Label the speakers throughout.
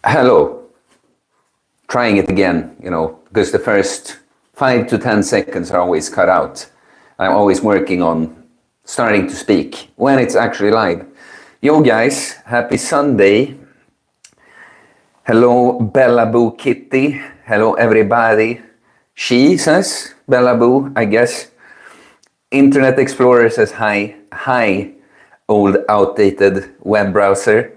Speaker 1: Hello. Trying it again, because the first 5 to 10 seconds are always cut out. I'm always working on starting to speak when it's actually live. Yo guys, happy Sunday. Hello Bella Boo Kitty. Hello everybody. She says, Bella Boo, I guess. Internet Explorer says hi. Hi, old outdated web browser.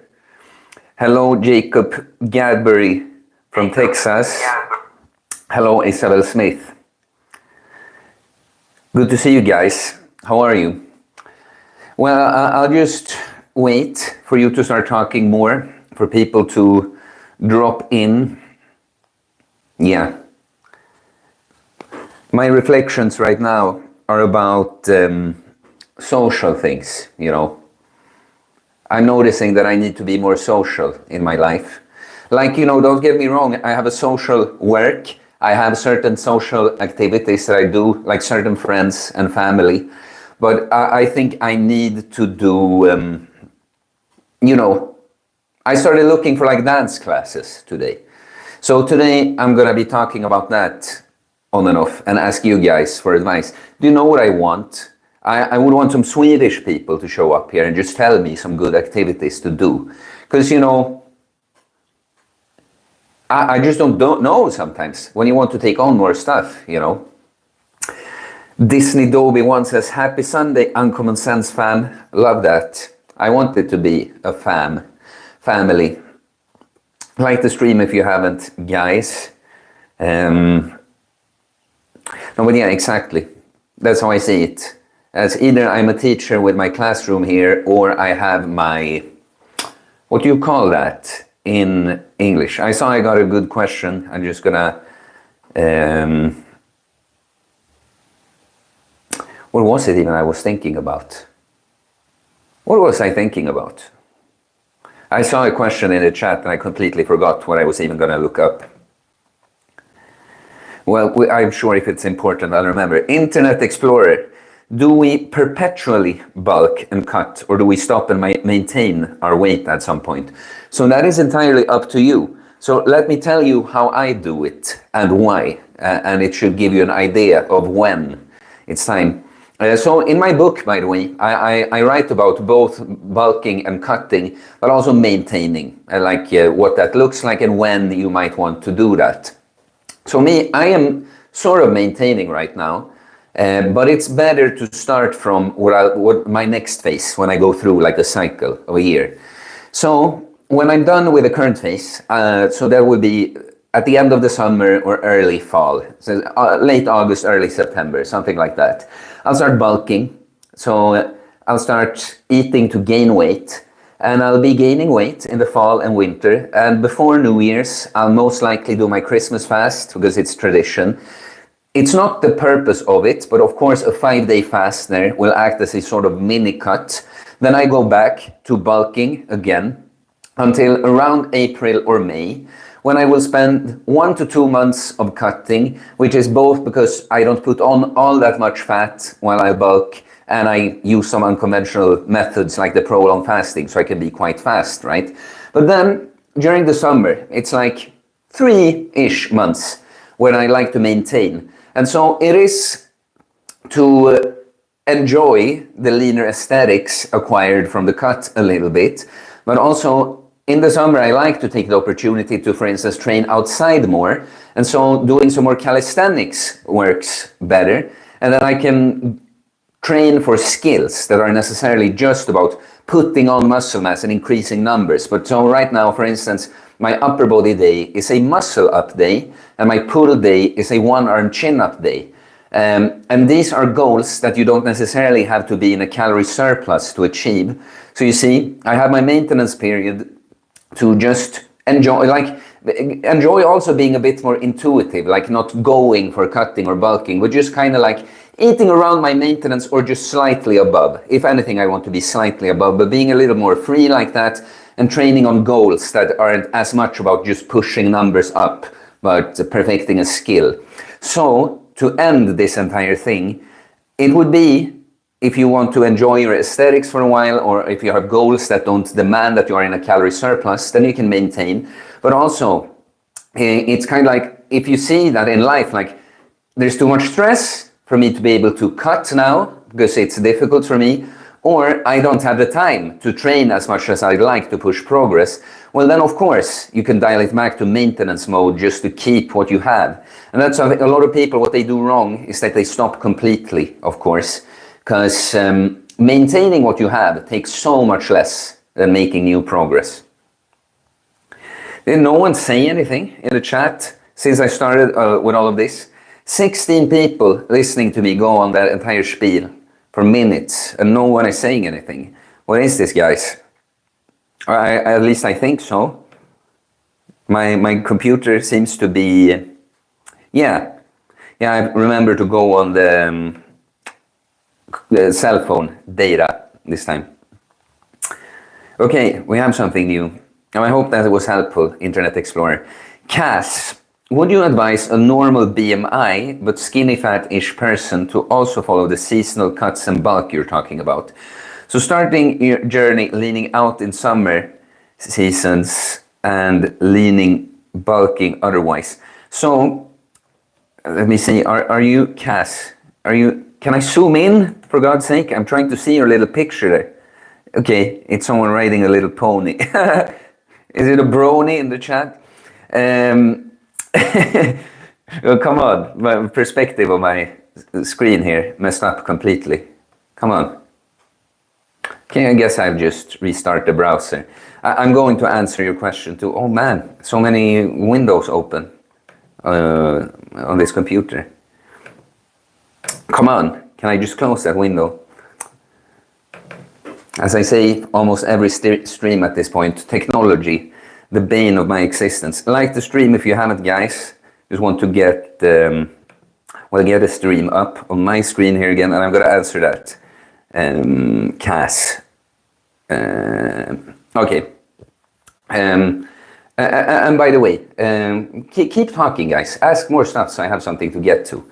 Speaker 1: Hello Jacob Gadbury from Texas. Hello Isabel Smith. Good to see you guys. How are you? Well, I'll just wait for you to start talking more, for people to drop in. Yeah. My reflections right now are about social things, I'm noticing that I need to be more social in my life. Like, don't get me wrong, I have a social work. I have certain social activities that I do, like certain friends and family. But I think I need to do, I started looking for like dance classes today. So today I'm going to be talking about that on and off and ask you guys for advice. Do you know what I want? I would want some Swedish people to show up here and just tell me some good activities to do. Because, I just don't know sometimes when you want to take on more stuff, Disney Dobie one says, happy Sunday, Uncommon Sense fan. Love that. I want it to be a family. Like the stream if you haven't, guys. No, but yeah, exactly. That's how I see it. As either I'm a teacher with my classroom here, or I have my, what do you call that in English? I saw I got a good question. I'm just gonna, what was it even I was thinking about? What was I thinking about? I saw a question in the chat and I completely forgot what I was even gonna look up. Well, I'm sure if it's important, I'll remember. Internet Explorer. Do we perpetually bulk and cut, or do we stop and maintain our weight at some point? So that is entirely up to you. So let me tell you how I do it and why, and it should give you an idea of when it's time. So in my book, by the way, I write about both bulking and cutting, but also maintaining, like what that looks like and when you might want to do that. So I am sort of maintaining right now. But it's better to start from what my next phase, when I go through like a cycle of a year. So when I'm done with the current phase, so that will be at the end of the summer or early fall, so late August, early September, something like that. I'll start bulking. So I'll start eating to gain weight, and I'll be gaining weight in the fall and winter. And before New Year's, I'll most likely do my Christmas fast because it's tradition. It's not the purpose of it, but of course a 5-day fast there will act as a sort of mini cut. Then I go back to bulking again until around April or May, when I will spend 1 to 2 months of cutting, which is both because I don't put on all that much fat while I bulk, and I use some unconventional methods like the prolonged fasting, so I can be quite fast, right? But then during the summer, it's like 3-ish months when I like to maintain. And so it is to enjoy the leaner aesthetics acquired from the cut a little bit, but also in the summer I like to take the opportunity to, for instance, train outside more, and so doing some more calisthenics works better, and then I can train for skills that are necessarily just about putting on muscle mass and increasing numbers. But so right now, for instance, my upper body day is a muscle up day, and my pull day is a one-arm chin-up day. And these are goals that you don't necessarily have to be in a calorie surplus to achieve. So you see, I have my maintenance period to just enjoy also being a bit more intuitive, like not going for cutting or bulking, but just kind of like eating around my maintenance or just slightly above. If anything, I want to be slightly above, but being a little more free like that, and training on goals that aren't as much about just pushing numbers up, but perfecting a skill. So to end this entire thing, it would be if you want to enjoy your aesthetics for a while, or if you have goals that don't demand that you are in a calorie surplus, then you can maintain. But also, it's kind of like, if you see that in life, like there's too much stress for me to be able to cut now, because it's difficult for me, or I don't have the time to train as much as I'd like to push progress, well then of course you can dial it back to maintenance mode just to keep what you have. And that's a lot of people, what they do wrong is that they stop completely, of course, because maintaining what you have takes so much less than making new progress. Did no one say anything in the chat since I started with all of this? 16 people listening to me go on that entire spiel for minutes, and no one is saying anything. What is this, guys? At least I think so. My computer seems to be... Yeah, I remember to go on the cell phone data this time. Okay, we have something new. And I hope that it was helpful, Internet Explorer. Cass, would you advise a normal BMI but skinny fat-ish person to also follow the seasonal cuts and bulk you're talking about? So starting your journey leaning out in summer seasons and leaning bulking otherwise. So let me see, are you, Cass, can I zoom in for God's sake? I'm trying to see your little picture there. Okay, it's someone riding a little pony. Is it a brony in the chat? Well, come on, my perspective of my screen here messed up completely. Come on. Okay, I guess I'll just restart the browser. I'm going to answer your question too. Oh man, so many windows open on this computer. Come on, can I just close that window? As I say almost every stream at this point, technology, the bane of my existence. Like the stream if you haven't, guys. Just want to get get a stream up on my screen here again, and I'm going to answer that. Cass. Okay. And by the way, keep talking, guys. Ask more stuff so I have something to get to.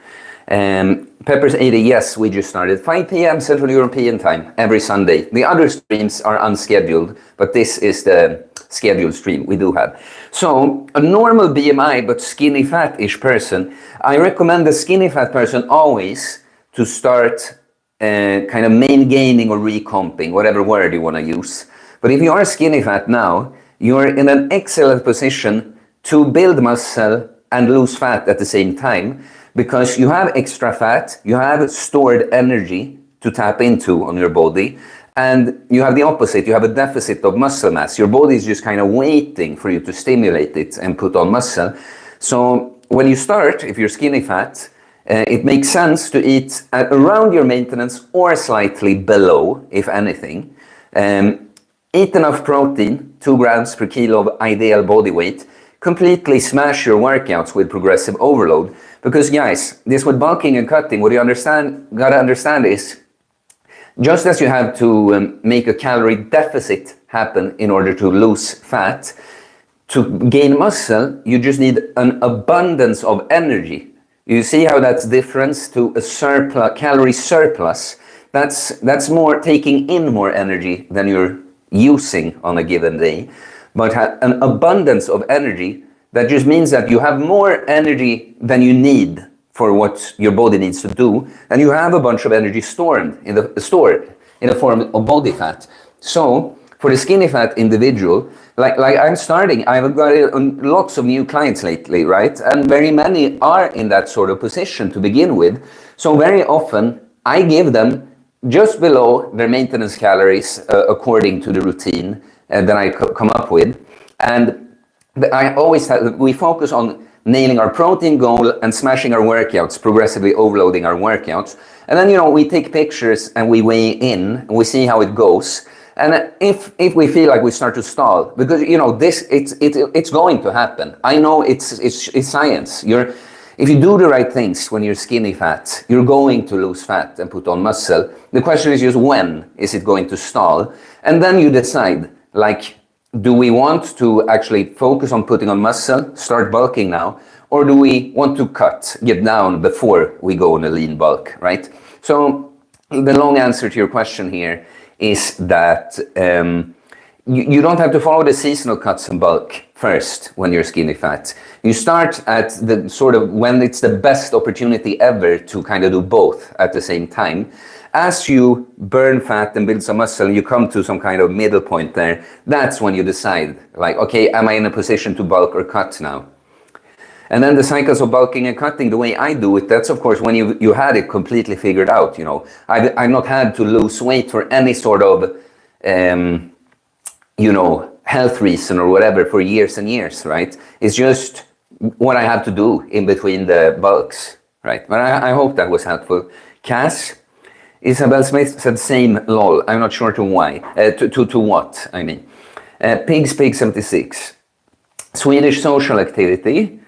Speaker 1: Peppers 80, yes, we just started 5 p.m. Central European time every Sunday. The other streams are unscheduled, but this is the scheduled stream we do have. So a normal BMI but skinny fat-ish person, I recommend the skinny fat person always to start kind of main gaining or recomping, whatever word you want to use. But if you are skinny fat now, you're in an excellent position to build muscle and lose fat at the same time, because you have extra fat, you have stored energy to tap into on your body, and you have the opposite, you have a deficit of muscle mass. Your body is just kind of waiting for you to stimulate it and put on muscle. So when you start, if you're skinny fat, it makes sense to eat at around your maintenance or slightly below, if anything. Eat enough protein, 2 grams per kilo of ideal body weight. Completely smash your workouts with progressive overload. Because guys, this with bulking and cutting, what you gotta understand is, just as you have to make a calorie deficit happen in order to lose fat, to gain muscle, you just need an abundance of energy. You see how that's different to a calorie surplus? That's more taking in more energy than you're using on a given day. But an abundance of energy, that just means that you have more energy than you need for what your body needs to do, and you have a bunch of energy stored in the form of body fat. So for the skinny fat individual, like I've got lots of new clients lately, right? And very many are in that sort of position to begin with. So very often I give them just below their maintenance calories according to the routine that I come up with. And we focus on nailing our protein goal and smashing our workouts, progressively overloading our workouts. And then, we take pictures and we weigh in and we see how it goes. And if we feel like we start to stall, because, it's going to happen. I know it's science. If you do the right things when you're skinny fat, you're going to lose fat and put on muscle. The question is just when is it going to stall? And then you decide, do we want to actually focus on putting on muscle, start bulking now, or do we want to get down before we go on a lean bulk, right? So, the long answer to your question here is that you don't have to follow the seasonal cuts in bulk first when you're skinny fat. You start at the sort of when it's the best opportunity ever to kind of do both at the same time. As you burn fat and build some muscle, you come to some kind of middle point there. That's when you decide, like, okay, am I in a position to bulk or cut now? And then the cycles of bulking and cutting, the way I do it, that's of course when you had it completely figured out, you know. I've not had to lose weight for any sort of, you know, health reason or whatever for years and years, right? It's just what I have to do in between the bulks, right? But I hope that was helpful. Cass, Isabel Smith said same lol. I'm not sure to why, to what, I mean. Pig 76. Swedish social activity.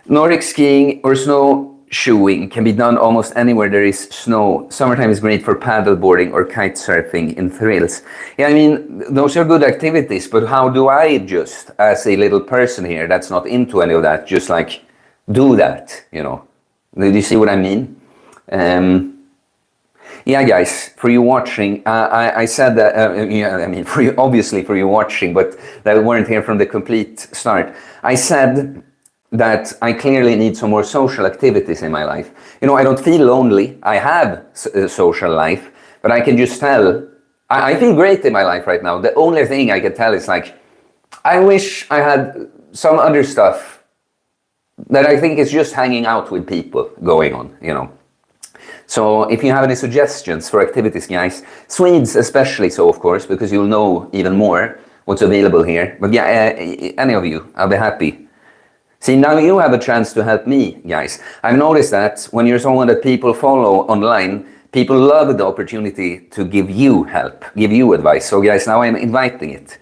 Speaker 1: Nordic skiing or snowshoeing can be done almost anywhere there is snow. Summertime is great for paddleboarding or kite surfing in thrills. Yeah, I mean, those are good activities, but how do I just, as a little person here that's not into any of that, just like do that, you know? Do you see what I mean? Yeah, guys, for you watching, I said that, yeah, I mean, for you, obviously for you watching, but that weren't here from the complete start. I said that I clearly need some more social activities in my life. You know, I don't feel lonely. I have a social life, but I can just tell, I feel great in my life right now. The only thing I can tell is like, I wish I had some other stuff that I think is just hanging out with people going on, you know. So if you have any suggestions for activities, guys, Swedes especially so, of course, because you'll know even more what's available here. But yeah, any of you, I'll be happy. See, now you have a chance to help me, guys. I've noticed that when you're someone that people follow online, people love the opportunity to give you help, give you advice. So guys, now I'm inviting it.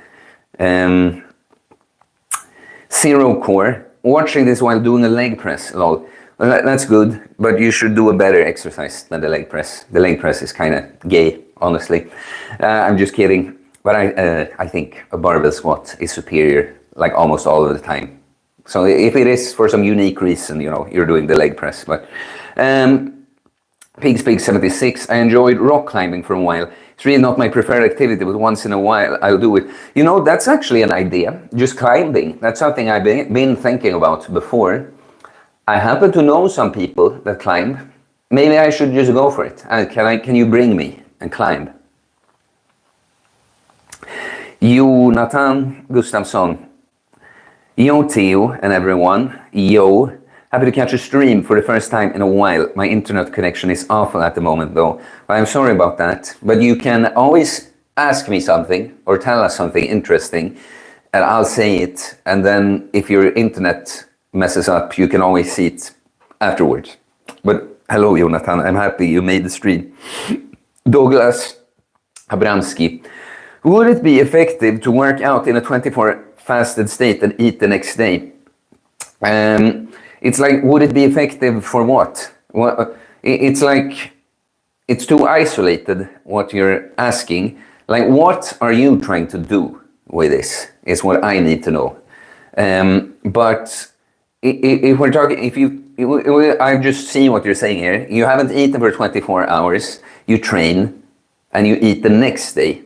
Speaker 1: Zero core, watching this while doing a leg press, lol. Well, that's good, but you should do a better exercise than the leg press. The leg press is kind of gay, honestly. I'm just kidding. But I think a barbell squat is superior, like almost all of the time. So if it is for some unique reason, you know, you're doing the leg press. But Pig 76, I enjoyed rock climbing for a while. It's really not my preferred activity, but once in a while I'll do it. You know, that's actually an idea, just climbing. That's something I've been thinking about before. I happen to know some people that climb. Maybe I should just go for it. Can you bring me and climb? Jonathan Gustafsson. Yo Theo and everyone, yo. Happy to catch a stream for the first time in a while. My internet connection is awful at the moment though. I'm sorry about that, but you can always ask me something or tell us something interesting and I'll say it, and then if your internet messes up, you can always see it afterwards. But hello Jonathan, I'm happy you made the stream. Douglas Abramski. Would it be effective to work out in a 24 fasted state and eat the next day? It's like, would it be effective for what? It's like, it's too isolated what you're asking. Like, what are you trying to do with this is what I need to know. But if we're talking, I've just seen what you're saying here. You haven't eaten for 24 hours, you train, and you eat the next day.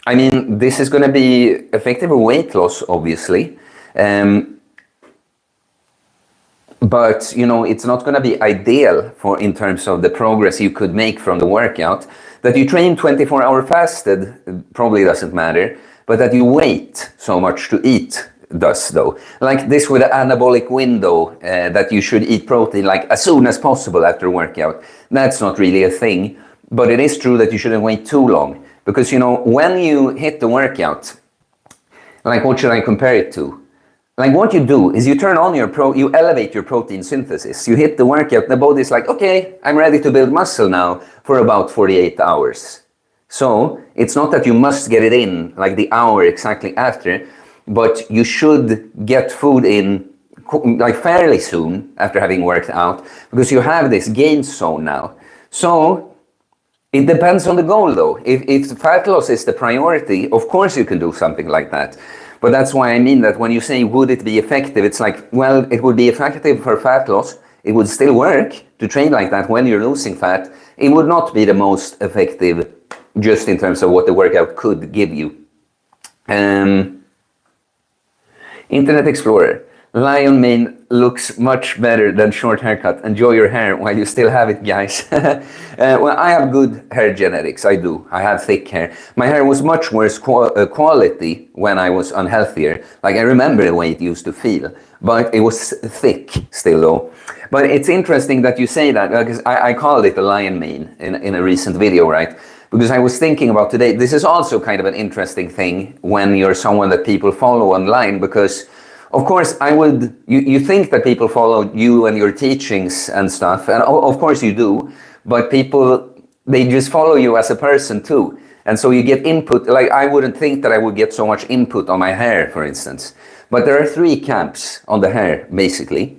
Speaker 1: I mean, this is going to be effective for weight loss, obviously. But, you know, it's not going to be ideal for in terms of the progress you could make from the workout. That you train 24-hour fasted probably doesn't matter, but that you wait so much to eat does, though. Like this with an anabolic window, that you should eat protein like as soon as possible after workout. That's not really a thing, but it is true that you shouldn't wait too long. Because, you know, when you hit the workout, like what should I compare it to? Like what you do is you turn on you elevate your protein synthesis. You hit the workout, the body's like, okay, I'm ready to build muscle now for about 48 hours. So it's not that you must get it in like the hour exactly after, but you should get food in like fairly soon after having worked out, because you have this gain zone now. So it depends on the goal though. If fat loss is the priority, of course you can do something like that. But that's why I mean that when you say, would it be effective? It's like, well, it would be effective for fat loss it would still work to train like that when you're losing fat. It would not be the most effective just in terms of what the workout could give you. Internet Explorer. Lion mane looks much better than short haircut. Enjoy your hair while you still have it, guys. Well, I have good hair genetics. I do. I have thick hair. My hair was much worse quality when I was unhealthier. Like, I remember the way it used to feel, but it was thick still, though. But it's interesting that you say that, because I called it a lion mane in a recent video, right? Because I was thinking about today, this is also kind of an interesting thing when you're someone that people follow online, because of course you think that people follow you and your teachings and stuff, and of course you do, but people, they just follow you as a person too. And so you get input, like I wouldn't think that I would get so much input on my hair, for instance. But there are 3 camps on the hair, basically.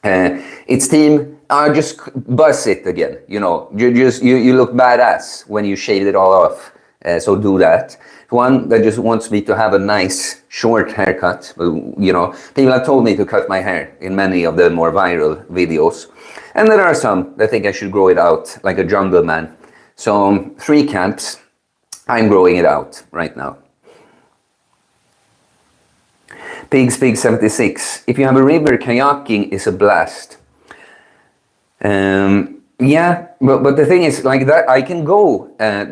Speaker 1: It's team, just buzz it again, you know, you look badass when you shave it all off, so do that. One that just wants me to have a nice short haircut, you know, people have told me to cut my hair in many of the more viral videos. And there are some that think I should grow it out like a jungle man. So 3 camps, I'm growing it out right now. Pigs 76. If you have a river, kayaking is a blast. Yeah, but the thing is, like that, I can go by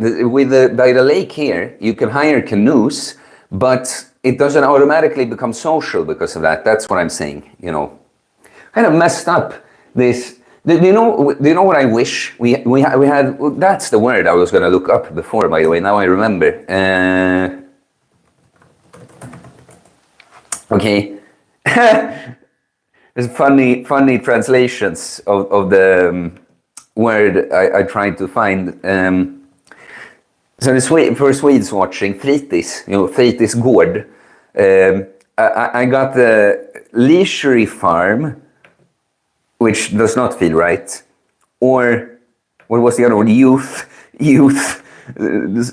Speaker 1: the lake here. You can hire canoes, but it doesn't automatically become social because of that. That's what I'm saying. You know, kind of messed up. This. Do you know what I wish we had? Well, that's the word I was going to look up before. By the way, now I remember. Okay. There's funny translations of the word I tried to find. So for Swedes watching, fritids, you know, fritidsgård. I got the leisure farm, which does not feel right. Or what was the other one? Youth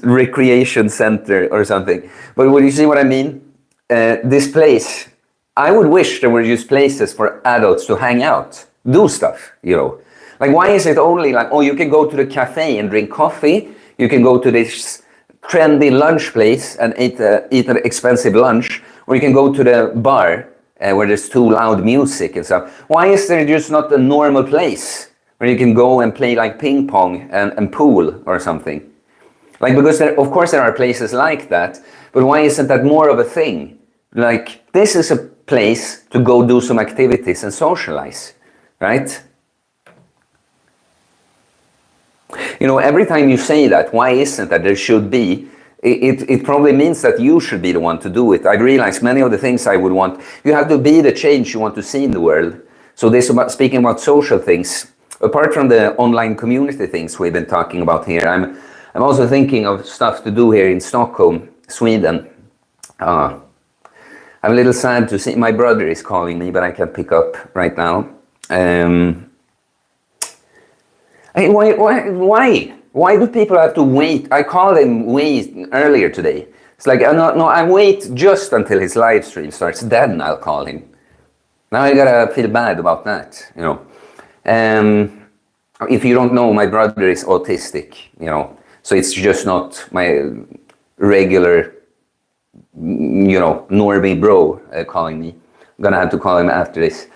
Speaker 1: recreation center or something. But would you see what I mean? This place, I would wish there were just places for adults to hang out, do stuff, you know. Like, why is it only like, oh, you can go to the cafe and drink coffee, you can go to this trendy lunch place and eat an expensive lunch, or you can go to the bar where there's too loud music and stuff. Why is there just not a normal place where you can go and play like ping pong and pool or something? Like, because of course there are places like that, but why isn't that more of a thing? Like, this is a place to go do some activities and socialize, right? You know, every time you say that, why isn't that? There should be. It probably means that you should be the one to do it. I realize many of the things I would want, you have to be the change you want to see in the world. So this about speaking about social things, apart from the online community things we've been talking about here, I'm also thinking of stuff to do here in Stockholm, Sweden. I'm a little sad to see, my brother is calling me, but I can't pick up right now. Why do people have to wait? I called him way earlier today. It's like, no, I wait just until his live stream starts, then I'll call him. Now I gotta feel bad about that, you know. If you don't know, my brother is autistic, you know, so it's just not my regular, you know, normie bro calling me. I'm gonna have to call him after this.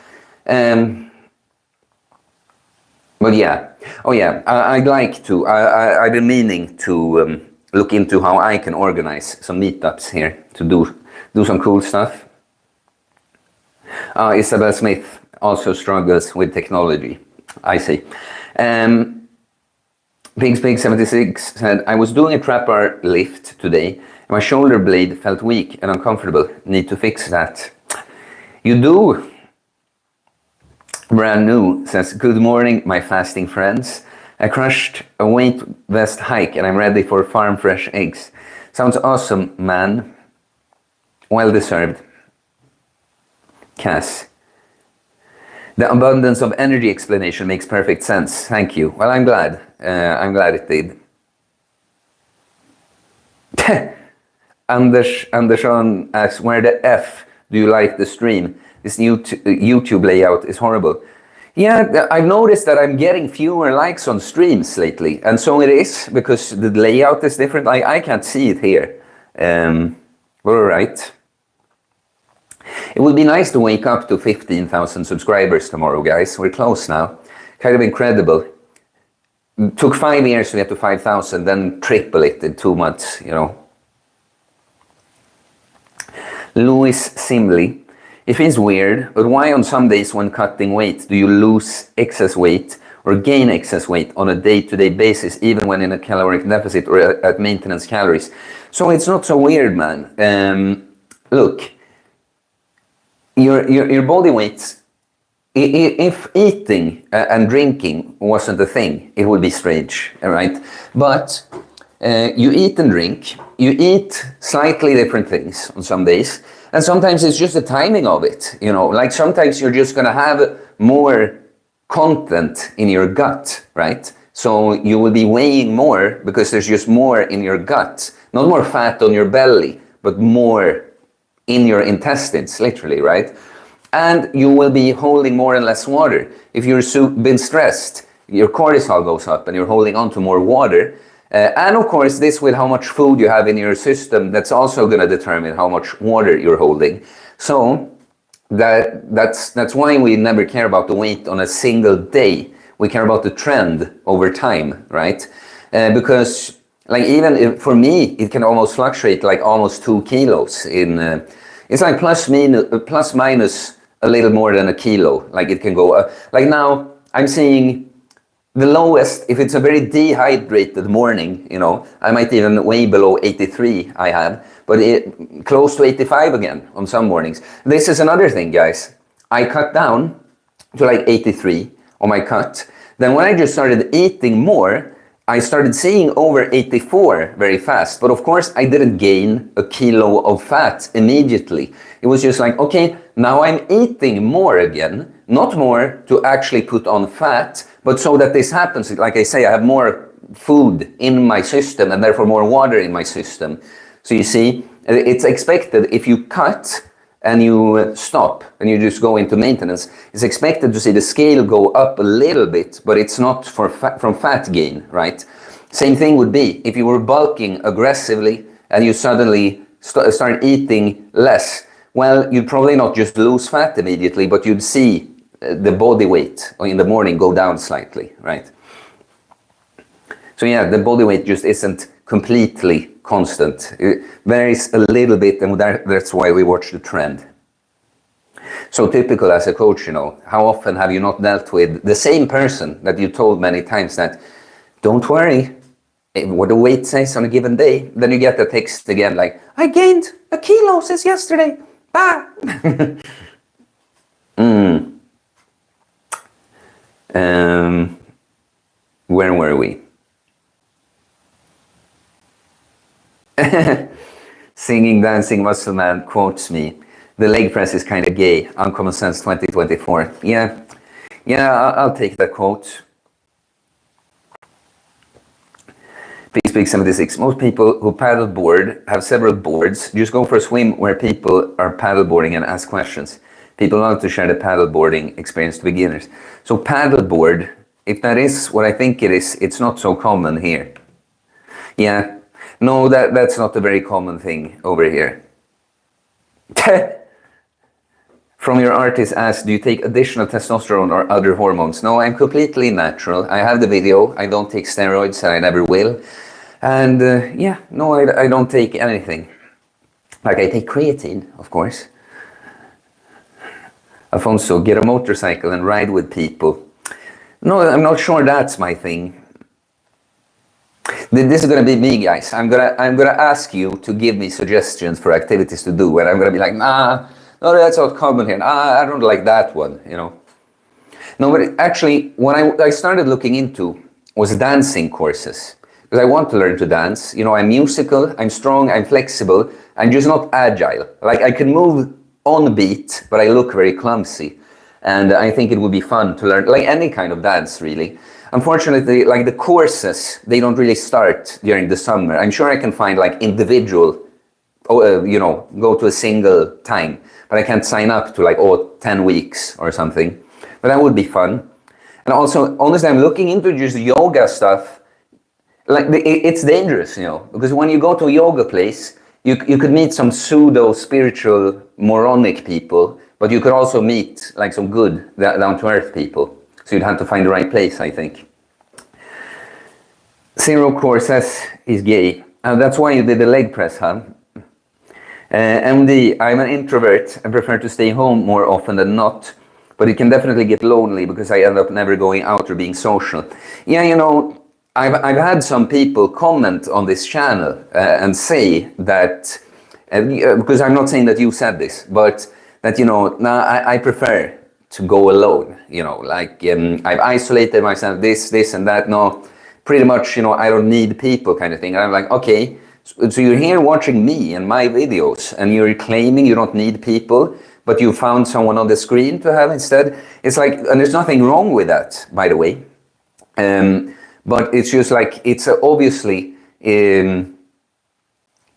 Speaker 1: But yeah, oh yeah, I'd like to, I've been meaning to look into how I can organize some meetups here to do some cool stuff. Isabel Smith also struggles with technology, I see. Pig76 said, I was doing a trap bar lift today, and my shoulder blade felt weak and uncomfortable. Need to fix that. You do. Brand new says, good morning, my fasting friends. I crushed a weight vest hike and I'm ready for farm fresh eggs. Sounds awesome, man. Well deserved. Cass. The abundance of energy explanation makes perfect sense. Thank you. Well, I'm glad. I'm glad it did. Andersson asks, where the F do you like the stream? This new YouTube layout is horrible. Yeah, I've noticed that I'm getting fewer likes on streams lately, and so it is because the layout is different. I can't see it here. All right. It would be nice to wake up to 15,000 subscribers tomorrow, guys. We're close now. Kind of incredible. It took 5 years to get to 5,000, then triple it in 2 months, you know. Louis Simley. It feels weird, but why on some days when cutting weight do you lose excess weight or gain excess weight on a day-to-day basis, even when in a caloric deficit or at maintenance calories? So it's not so weird, man. Look, your body weight, if eating and drinking wasn't a thing, it would be strange, all right? But you eat and drink, you eat slightly different things on some days, and sometimes it's just the timing of it, you know, like sometimes you're just gonna have more content in your gut, right? So you will be weighing more because there's just more in your gut, not more fat on your belly, but more in your intestines, literally, right? And you will be holding more and less water. If you've been stressed, your cortisol goes up and you're holding on to more water. And of course, this with how much food you have in your system, that's also going to determine how much water you're holding. So that's why we never care about the weight on a single day. We care about the trend over time, right? Because like even if, for me, it can almost fluctuate like almost 2 kilos in, it's like plus minus a little more than a kilo. Like it can go, like now I'm seeing the lowest, if it's a very dehydrated morning, you know, I might even weigh below 83 I have, but close to 85 again on some mornings. This is another thing, guys. I cut down to like 83 on my cut. Then when I just started eating more, I started seeing over 84 very fast. But of course, I didn't gain a kilo of fat immediately. It was just like, okay, now I'm eating more again, not more to actually put on fat, but so that this happens, like I say, I have more food in my system and therefore more water in my system. So you see, it's expected if you cut and you stop and you just go into maintenance, it's expected to see the scale go up a little bit, but it's not from fat gain, right? Same thing would be if you were bulking aggressively and you suddenly start eating less. Well, you'd probably not just lose fat immediately, but you'd see the body weight in the morning go down slightly, right? So yeah, the body weight just isn't completely constant. It varies a little bit, and that's why we watch the trend. So typical as a coach, you know, how often have you not dealt with the same person that you told many times that, don't worry, what the weight says on a given day, then you get the text again like, I gained a kilo since yesterday, bah! Where were we? Singing, dancing muscle man quotes me. The leg press is kind of gay. Uncommon Sense 2024. Yeah, I'll take that quote. Peak 76. Most people who paddleboard have several boards. Just go for a swim where people are paddleboarding and ask questions. People love to share the paddleboarding experience to beginners. So paddleboard, if that is what I think it is, it's not so common here. Yeah, no, that's not a very common thing over here. From your artist asked, do you take additional testosterone or other hormones? No, I'm completely natural. I have the video. I don't take steroids and I never will. And yeah, no, I don't take anything. Like I take creatine, of course. Alfonso, get a motorcycle and ride with people. No, I'm not sure that's my thing. This is gonna be me, guys. I'm gonna ask you to give me suggestions for activities to do, and I'm gonna be like, nah, no, that's not common here. Nah, I don't like that one, you know. No, but actually, what I started looking into was dancing courses because I want to learn to dance. You know, I'm musical, I'm strong, I'm flexible. I'm just not agile. Like I can move on beat, but I look very clumsy. And I think it would be fun to learn, like any kind of dance, really. Unfortunately, like the courses, they don't really start during the summer. I'm sure I can find like individual, you know, go to a single time, but I can't sign up to like 10 weeks or something. but that would be fun. And also, honestly, I'm looking into just yoga stuff. Like it's dangerous, you know, because when you go to a yoga place, you could meet some pseudo spiritual moronic people, but you could also meet like some good down to earth people. So you'd have to find the right place, I think. Zero Core says he's gay. That's why you did the leg press, huh? MD, I'm an introvert and prefer to stay home more often than not, but it can definitely get lonely because I end up never going out or being social. Yeah, you know, I've had some people comment on this channel and say that, because I'm not saying that you said this, but that, you know, nah, I prefer to go alone, you know, like I've isolated myself, this and that, no, pretty much, you know, I don't need people kind of thing. And I'm like, okay, so you're here watching me and my videos and you're claiming you don't need people, but you found someone on the screen to have instead. It's like, and there's nothing wrong with that, by the way. But it's just like, it's obviously,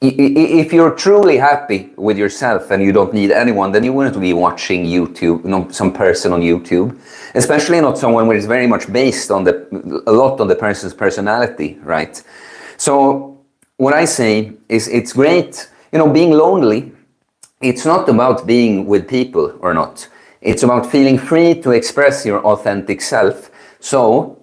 Speaker 1: if you're truly happy with yourself and you don't need anyone, then you wouldn't be watching YouTube, you know, some person on YouTube, especially not someone where it's very much based on a lot on the person's personality, right? So what I say is it's great, you know, being lonely. It's not about being with people or not. It's about feeling free to express your authentic self. So,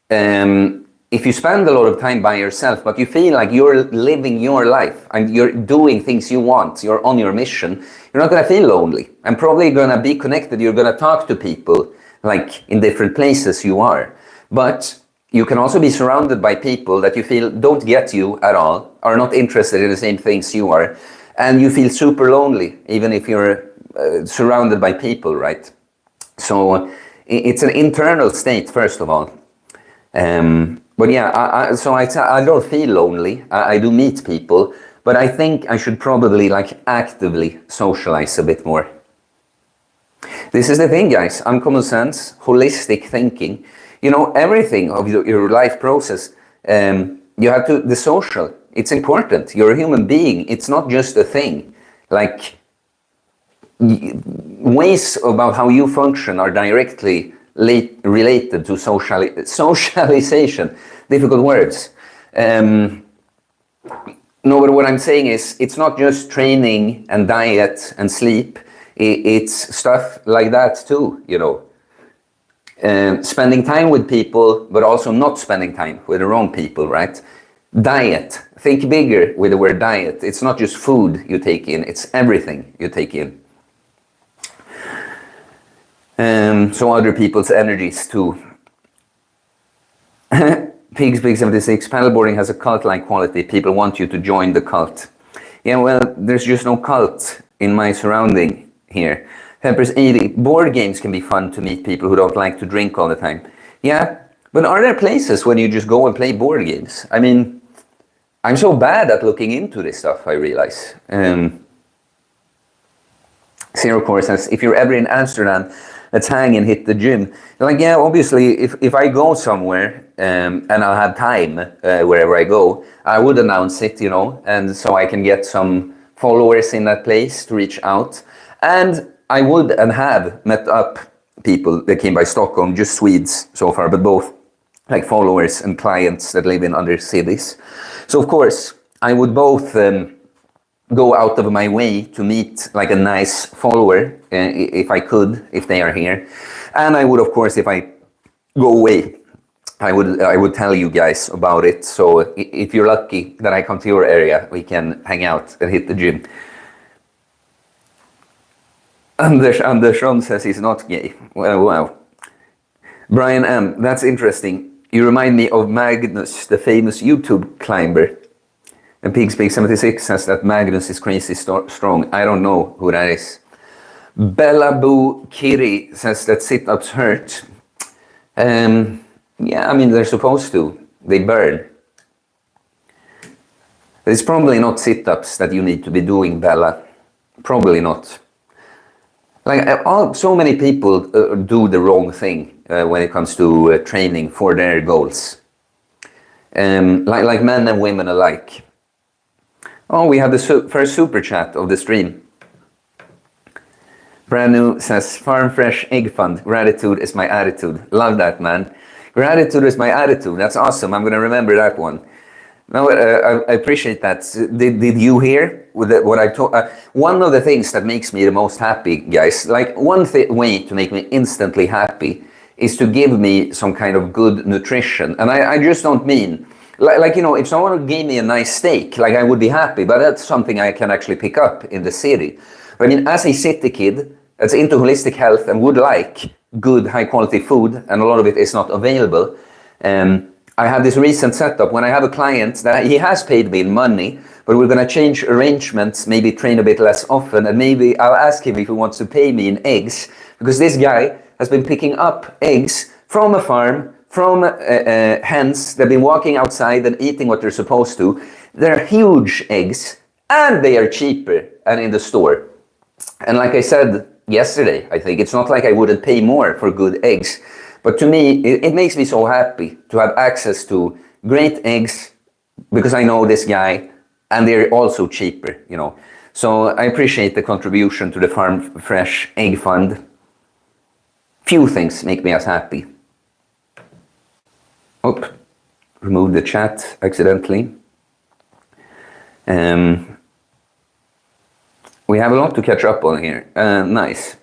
Speaker 1: if you spend a lot of time by yourself, but you feel like you're living your life and you're doing things you want, you're on your mission, you're not going to feel lonely. And probably going to be connected. You're going to talk to people like in different places you are. But you can also be surrounded by people that you feel don't get you at all, are not interested in the same things you are. And you feel super lonely, even if you're surrounded by people, right? So it's an internal state, first of all. But yeah, I don't feel lonely. I do meet people, but I think I should probably like actively socialize a bit more. This is the thing, guys. Uncommon sense, holistic thinking. You know, everything of your life process, you have to, the social, it's important. You're a human being. It's not just a thing. Like, ways about how you function are directly related to socialization. Difficult words. No, but what I'm saying is, it's not just training and diet and sleep. It's stuff like that too, you know. Spending time with people, but also not spending time with the wrong people, right? Diet. Think bigger with the word diet. It's not just food you take in, it's everything you take in. So other people's energies too. Pigs Big 76, paddleboarding has a cult-like quality. People want you to join the cult. Yeah, well, there's just no cult in my surrounding here. Peppers 80, board games can be fun to meet people who don't like to drink all the time. Yeah, but are there places when you just go and play board games? I mean, I'm so bad at looking into this stuff, I realize. Zero Core says, if you're ever in Amsterdam, let's hang and hit the gym. Like, yeah, obviously, if I go somewhere and I'll have time wherever I go, I would announce it, you know, and so I can get some followers in that place to reach out. And I would and have met up people that came by Stockholm, just Swedes so far, but both like followers and clients that live in other cities. So of course, I would both go out of my way to meet like a nice follower if I could, if they are here. And I would, of course, if I go away, I would tell you guys about it. So if you're lucky that I come to your area, we can hang out and hit the gym. Andersson says he's not gay. Well, wow. Brian M, that's interesting. You remind me of Magnus, the famous YouTube climber. And Pigspeak76 says that Magnus is crazy strong. I don't know who that is. Bella Boo Kiri says that sit-ups hurt. Yeah, I mean, they're supposed to. They burn. It's probably not sit-ups that you need to be doing, Bella. Probably not. Like, so many people do the wrong thing when it comes to training for their goals. Like men and women alike. Oh, we have the first super chat of the stream. Brand new says, Farm Fresh Egg Fund. Gratitude is my attitude. Love that, man. Gratitude is my attitude. That's awesome. I'm going to remember that one. No, I appreciate that. Did you hear what I told? One of the things that makes me the most happy, guys, like one way to make me instantly happy is to give me some kind of good nutrition. And I just don't mean, like, you know, if someone gave me a nice steak, like I would be happy, but that's something I can actually pick up in the city. But I mean, as a city kid that's into holistic health and would like good, high quality food, and a lot of it is not available, I have this recent setup when I have a client that he has paid me in money, but we're going to change arrangements, maybe train a bit less often, and maybe I'll ask him if he wants to pay me in eggs, because this guy has been picking up eggs from a farm, from hens. They've been walking outside and eating what they're supposed to. They're huge eggs, and they are cheaper and in the store. And like I said yesterday, I think, it's not like I wouldn't pay more for good eggs. But to me, it makes me so happy to have access to great eggs because I know this guy and they're also cheaper, you know. So I appreciate the contribution to the Farm Fresh Egg Fund. Few things make me as happy. Oh, removed the chat accidentally. We have a lot to catch up on here. Nice.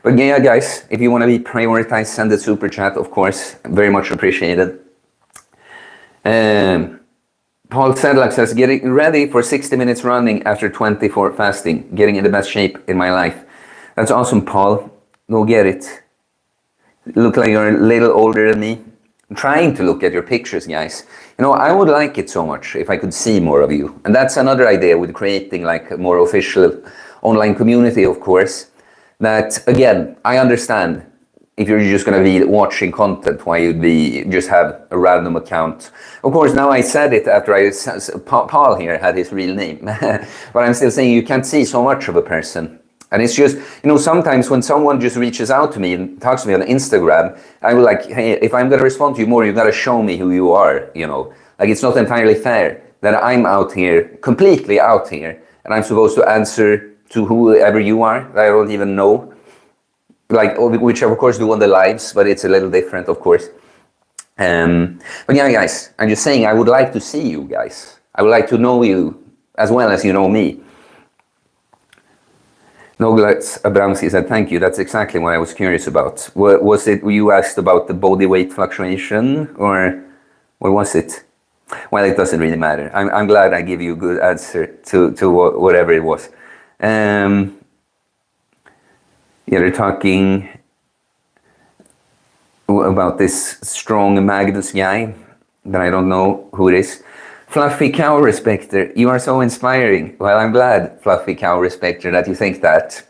Speaker 1: But yeah, guys, if you want to be prioritized, send a super chat, of course. Very much appreciated. Paul Sedlak says, getting ready for 60 minutes running after 24 fasting. Getting in the best shape in my life. That's awesome, Paul. Go get it. You look like you're a little older than me. I'm trying to look at your pictures, guys. You know, I would like it so much if I could see more of you. And that's another idea with creating like a more official online community, of course. That, again, I understand if you're just going to be watching content, why you'd be just have a random account. Of course, now I said it after Paul here had his real name. But I'm still saying you can't see so much of a person. And it's just, you know, sometimes when someone just reaches out to me and talks to me on Instagram, I'm like, hey, if I'm going to respond to you more, you've got to show me who you are, you know. Like, it's not entirely fair that I'm out here, completely out here, and I'm supposed to answer to whoever you are that I don't even know, like, which I of course do on the lives, but it's a little different, of course. But yeah, guys, I'm just saying I would like to see you guys. I would like to know you as well as you know me. Noglas Abramski said, thank you. That's exactly what I was curious about. Was it you asked about the body weight fluctuation, or what was it? Well, it doesn't really matter. I'm glad I give you a good answer to whatever it was. Yeah, they're talking about this strong Magnus guy that I don't know who it is. Fluffy Cow Respecter, you are so inspiring. Well, I'm glad, Fluffy Cow Respecter, that you think that.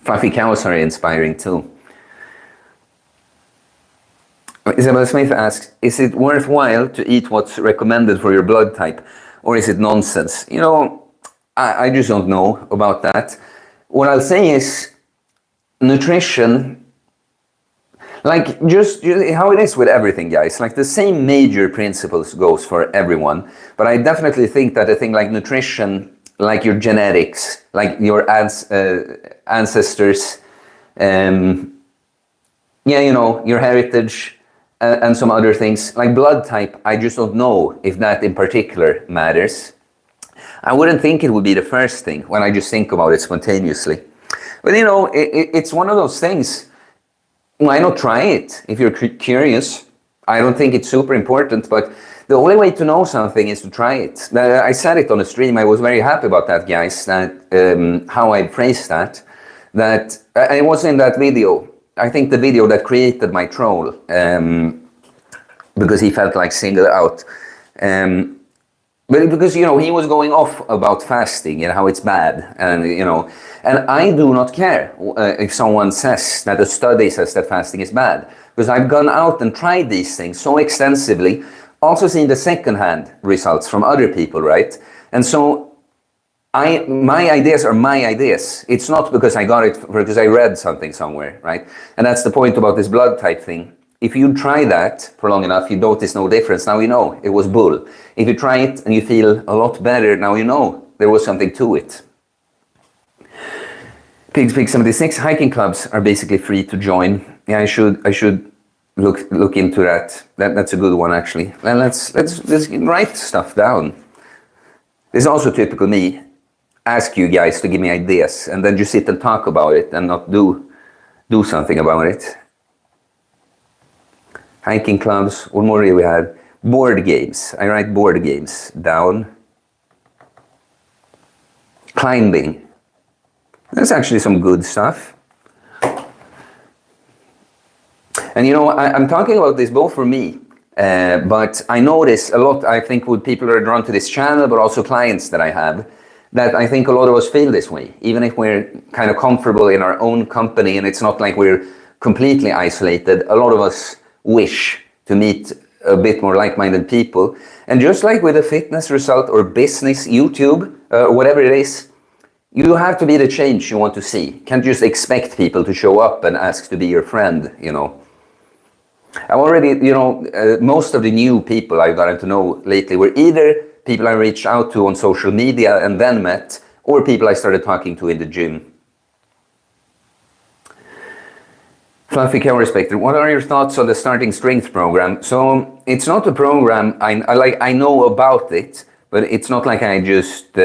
Speaker 1: Fluffy cows are inspiring too. Isabel Smith asks, is it worthwhile to eat what's recommended for your blood type, or is it nonsense? You know, I just don't know about that. What I'll say is, nutrition, like just how it is with everything, guys, like the same major principles goes for everyone, but I definitely think that a thing like nutrition, like your genetics, like your ancestors, yeah, you know, your heritage, and some other things, like blood type, I just don't know if that in particular matters. I wouldn't think it would be the first thing when I just think about it spontaneously. But you know, it's one of those things. Why not try it if you're curious? I don't think it's super important, but the only way to know something is to try it. I said it on a stream. I was very happy about that, guys, that how I phrased that. That it was in that video. I think the video that created my troll, because he felt like singled out. But because, you know, he was going off about fasting and how it's bad, and, you know, and I do not care if someone says that a study says that fasting is bad, because I've gone out and tried these things so extensively, also seen the secondhand results from other people, right? And so my ideas are my ideas. It's not because I got it because I read something somewhere, right? And that's the point about this blood type thing. If you try that for long enough, you notice no difference. Now you know it was bull. If you try it and you feel a lot better, now you know there was something to it. Pig 76 hiking clubs are basically free to join. Yeah, I should look into that. That's a good one actually. And let's write stuff down. This is also typical me. Ask you guys to give me ideas and then just sit and talk about it and not do something about it. Hiking clubs. What more do we have? Board games. I write board games down. Climbing. That's actually some good stuff. And you know, I'm talking about this both for me, but I notice a lot, I think, with people who are drawn to this channel, but also clients that I have, that I think a lot of us feel this way, even if we're kind of comfortable in our own company and it's not like we're completely isolated. A lot of us wish to meet a bit more like-minded people. And just like with a fitness result or business, YouTube, whatever it is, you have to be the change you want to see. Can't just expect people to show up and ask to be your friend, you know. I've already, you know, most of the new people I've gotten to know lately were either people I reached out to on social media and then met, or people I started talking to in the gym. Fluffy Cow Respected, what are your thoughts on the Starting Strength program? So it's not a program, I know about it, but it's not like I just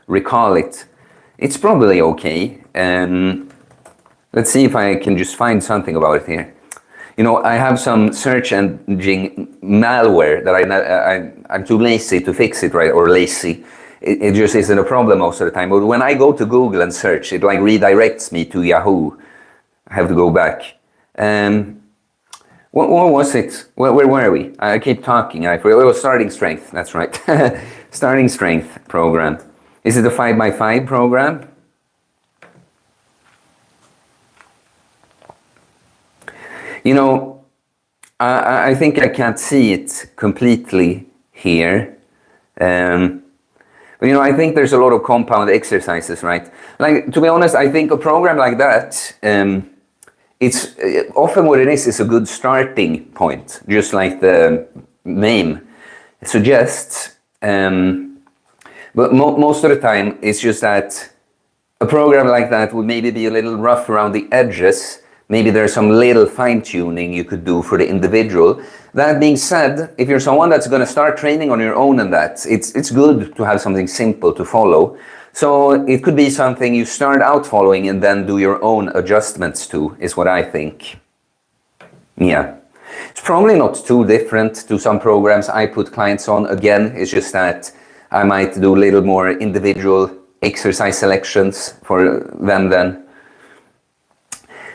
Speaker 1: recall it. It's probably okay. Let's see if I can just find something about it here. You know, I have some search engine malware that I'm too lazy to fix it, right? Or lazy. It just isn't a problem most of the time. But when I go to Google and search, it like redirects me to Yahoo. I have to go back. What was it? Where were we? I keep talking. I forgot. It was Starting Strength. That's right. Starting Strength program. Is it a 5x5 program? You know, I think I can't see it completely here. But you know, I think there's a lot of compound exercises, right? Like, to be honest, I think a program like that, it's often what it is a good starting point, just like the name suggests. But most of the time, it's just that a program like that would maybe be a little rough around the edges. Maybe there's some little fine-tuning you could do for the individual. That being said, if you're someone that's going to start training on your own and that, it's good to have something simple to follow. So it could be something you start out following and then do your own adjustments to, is what I think. Yeah. It's probably not too different to some programs I put clients on. Again, it's just that I might do a little more individual exercise selections for them then.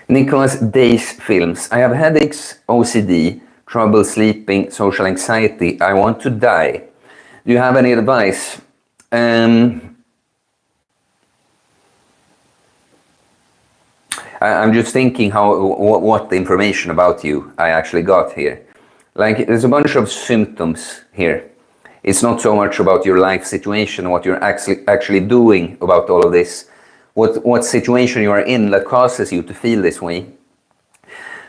Speaker 1: Nicholas Day's Films. I have headaches, OCD, trouble sleeping, social anxiety. I want to die. Do you have any advice? I'm just thinking what the information about you I actually got here. Like, there's a bunch of symptoms here. It's not so much about your life situation, what you're actually doing about all of this, what situation you are in that causes you to feel this way.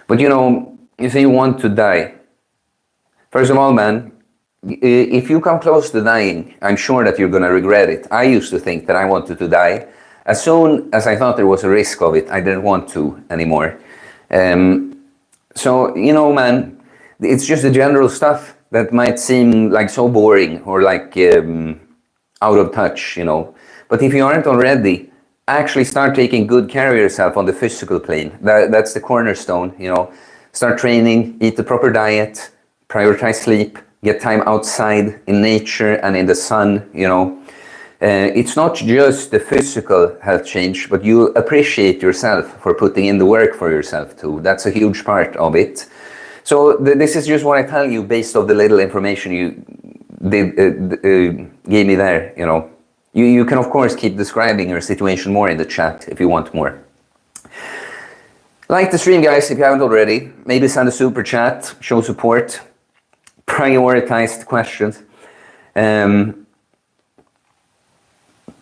Speaker 1: But you know, you say you want to die. First of all, man, if you come close to dying, I'm sure that you're going to regret it. I used to think that I wanted to die. As soon as I thought there was a risk of it, I didn't want to anymore. So, you know, man, it's just the general stuff that might seem like so boring or like out of touch, you know. But if you aren't already, actually start taking good care of yourself on the physical plane. That's the cornerstone, you know. Start training, eat the proper diet, prioritize sleep, get time outside in nature and in the sun, you know. It's not just the physical health change, but you appreciate yourself for putting in the work for yourself too. That's a huge part of it. So this is just what I tell you based on the little information you gave me there, you know. You can, of course, keep describing your situation more in the chat if you want more. Like the stream, guys, if you haven't already. Maybe send a super chat, show support, prioritized questions.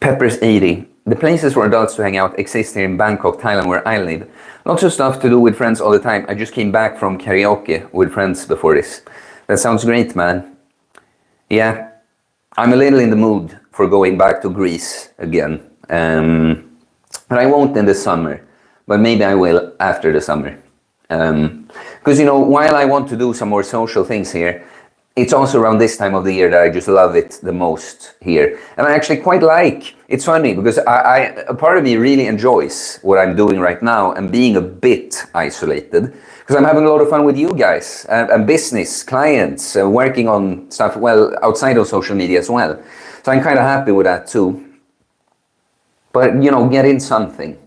Speaker 1: Peppers80. The places for adults to hang out exist here in Bangkok, Thailand, where I live. Lots of stuff to do with friends all the time. I just came back from karaoke with friends before this. That sounds great, man. Yeah, I'm a little in the mood for going back to Greece again. But I won't in the summer, but maybe I will after the summer. Because, while I want to do some more social things here, it's also around this time of the year that I just love it the most here. And I actually quite like, it's funny because a part of me really enjoys what I'm doing right now and being a bit isolated, because I'm having a lot of fun with you guys and business, clients, working on stuff, well, outside of social media as well. So I'm kind of happy with that too. But, get in something.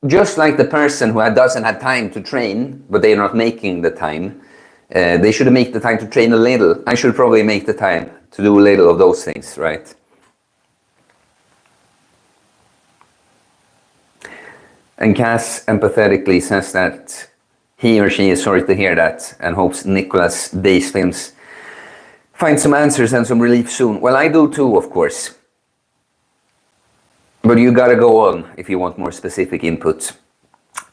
Speaker 1: Just like the person who doesn't have time to train, but they're not making the time, they should make the time to train a little. I should probably make the time to do a little of those things, right? And Cass empathetically says that he or she is sorry to hear that and hopes Nicholas Day's films find some answers and some relief soon. Well, I do too, of course. But you gotta go on if you want more specific input.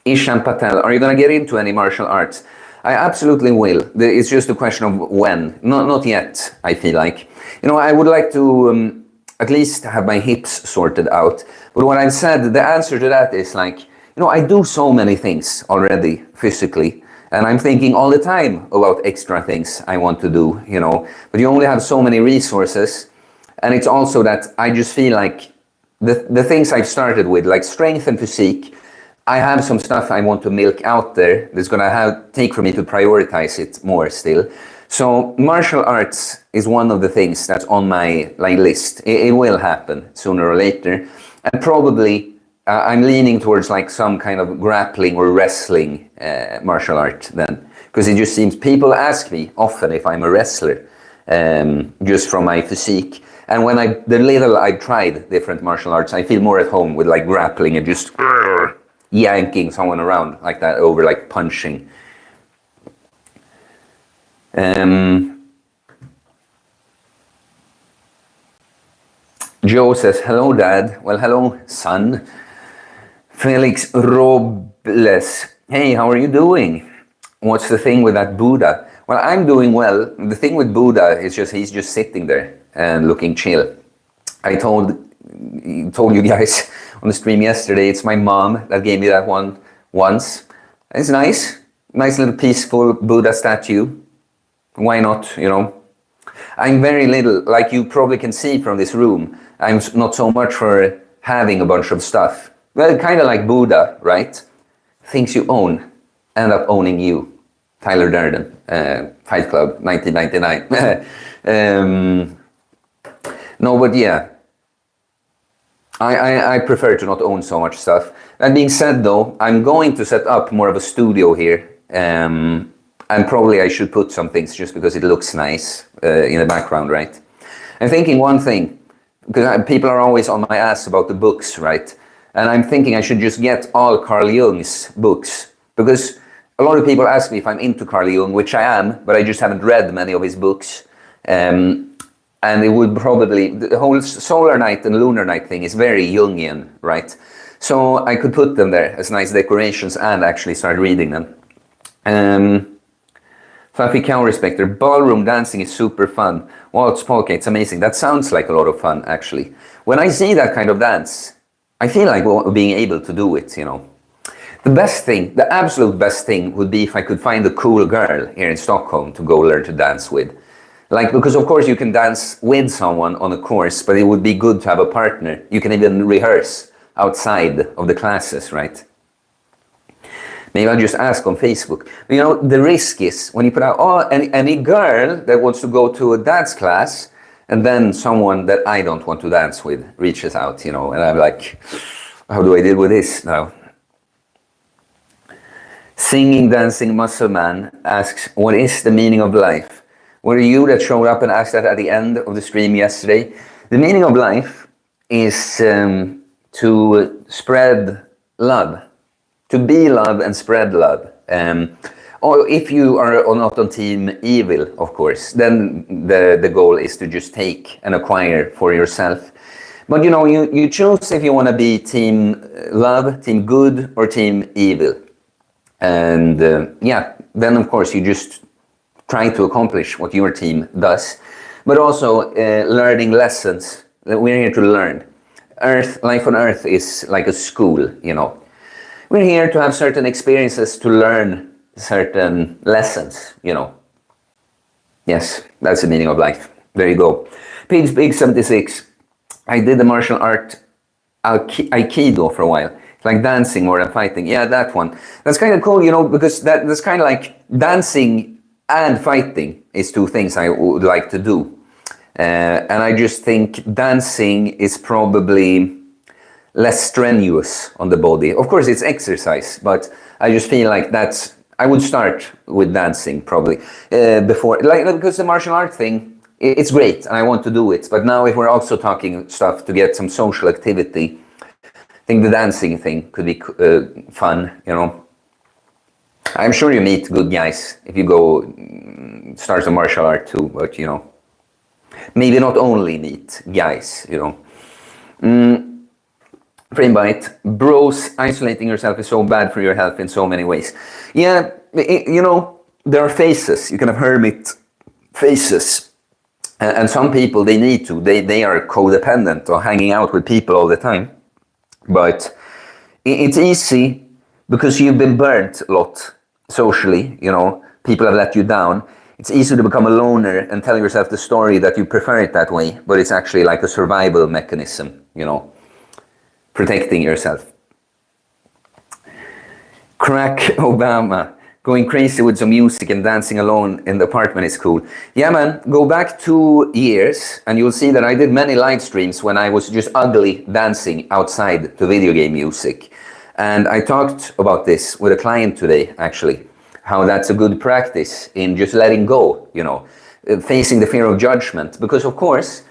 Speaker 1: Ishan Patel, are you gonna get into any martial arts? I absolutely will. It's just a question of when. Not yet, I feel like. I would like to at least have my hips sorted out. But what I've said, the answer to that is like, I do so many things already physically. And I'm thinking all the time about extra things I want to do, But you only have so many resources. And it's also that I just feel like the things I've started with, like strength and physique, I have some stuff I want to milk out there that's going to take for me to prioritize it more still. So martial arts is one of the things that's on my list. It will happen sooner or later. And probably I'm leaning towards like some kind of grappling or wrestling martial art then. Because it just seems people ask me often if I'm a wrestler, just from my physique. And when the little I tried different martial arts, I feel more at home with like grappling and just yanking someone around like that over like punching. Joe says, hello, Dad. Well, hello, son. Felix Robles, hey, how are you doing? What's the thing with that Buddha? Well, I'm doing well. The thing with Buddha is he's just sitting there and looking chill. I told you guys on the stream yesterday, it's my mom that gave me that one once. It's nice. Nice little peaceful Buddha statue. Why not, I'm very little, like you probably can see from this room, I'm not so much for having a bunch of stuff. Well, kind of like Buddha, right? Things you own end up owning you. Tyler Durden, Fight Club, 1999. No, but yeah. I prefer to not own so much stuff. That being said, though, I'm going to set up more of a studio here. And probably I should put some things just because it looks nice in the background, right? I'm thinking one thing, because people are always on my ass about the books, right? And I'm thinking I should just get all Carl Jung's books. Because a lot of people ask me if I'm into Carl Jung, which I am, but I just haven't read many of his books. And it would probably, the whole solar night and lunar night thing is very Jungian, right? So I could put them there as nice decorations and actually start reading them. Fluffy Cow Respecter, ballroom dancing is super fun. Waltz, polka, it's amazing. That sounds like a lot of fun, actually. When I see that kind of dance, I feel like being able to do it, The best thing, the absolute best thing would be if I could find a cool girl here in Stockholm to go learn to dance with. Like, because of course you can dance with someone on a course, but it would be good to have a partner. You can even rehearse outside of the classes, right? Maybe I'll just ask on Facebook. The risk is when you put out, any girl that wants to go to a dance class, and then someone that I don't want to dance with reaches out, and I'm like, how do I deal with this now? Singing, dancing muscle man asks, what is the meaning of life? Were you that showed up and asked that at the end of the stream yesterday? The meaning of life is to spread love. To be love and spread love. Or if you are not on team evil, of course, then the goal is to just take and acquire for yourself. But you choose if you want to be team love, team good, or team evil. And then of course you just try to accomplish what your team does. But also learning lessons. We're here to learn. life on Earth is like a school, We're here to have certain experiences, to learn certain lessons, Yes, that's the meaning of life. There you go. Page Big 76. I did the martial art Aikido for a while. It's like dancing more than fighting. Yeah, that one. That's kind of cool, because that's kind of like dancing and fighting is two things I would like to do. And I just think dancing is probably less strenuous on the body. Of course, it's exercise, but I just feel like I would start with dancing probably before, because the martial art thing, it's great and I want to do it. But now if we're also talking stuff to get some social activity, I think the dancing thing could be fun, I'm sure you meet good guys if you go start a martial art too, but maybe not only meet guys, Frame bite. Bros, isolating yourself is so bad for your health in so many ways. Yeah, there are phases. You can have hermit phases. And some people, they need to. They are codependent or hanging out with people all the time. But it's easy because you've been burnt a lot socially, People have let you down. It's easy to become a loner and tell yourself the story that you prefer it that way, but it's actually like a survival mechanism, protecting yourself. Crack Obama. Going crazy with some music and dancing alone in the apartment is cool. Yeah, man, go back 2 years and you'll see that I did many live streams when I was just ugly dancing outside to video game music. And I talked about this with a client today, actually, how that's a good practice in just letting go, facing the fear of judgment. Because, of course,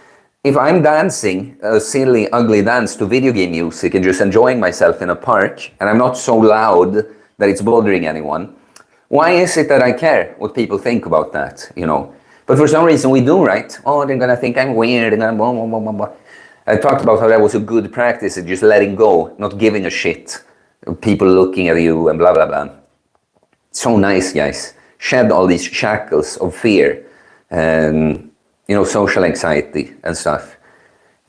Speaker 1: if I'm dancing a silly, ugly dance to video game music and just enjoying myself in a park, and I'm not so loud that it's bothering anyone, why is it that I care what people think about that, But for some reason we do, right? Oh, they're gonna think I'm weird, and blah, blah, blah, blah, blah. I talked about how that was a good practice of just letting go, not giving a shit, people looking at you and blah, blah, blah. So nice, guys. Shed all these shackles of fear and social anxiety and stuff.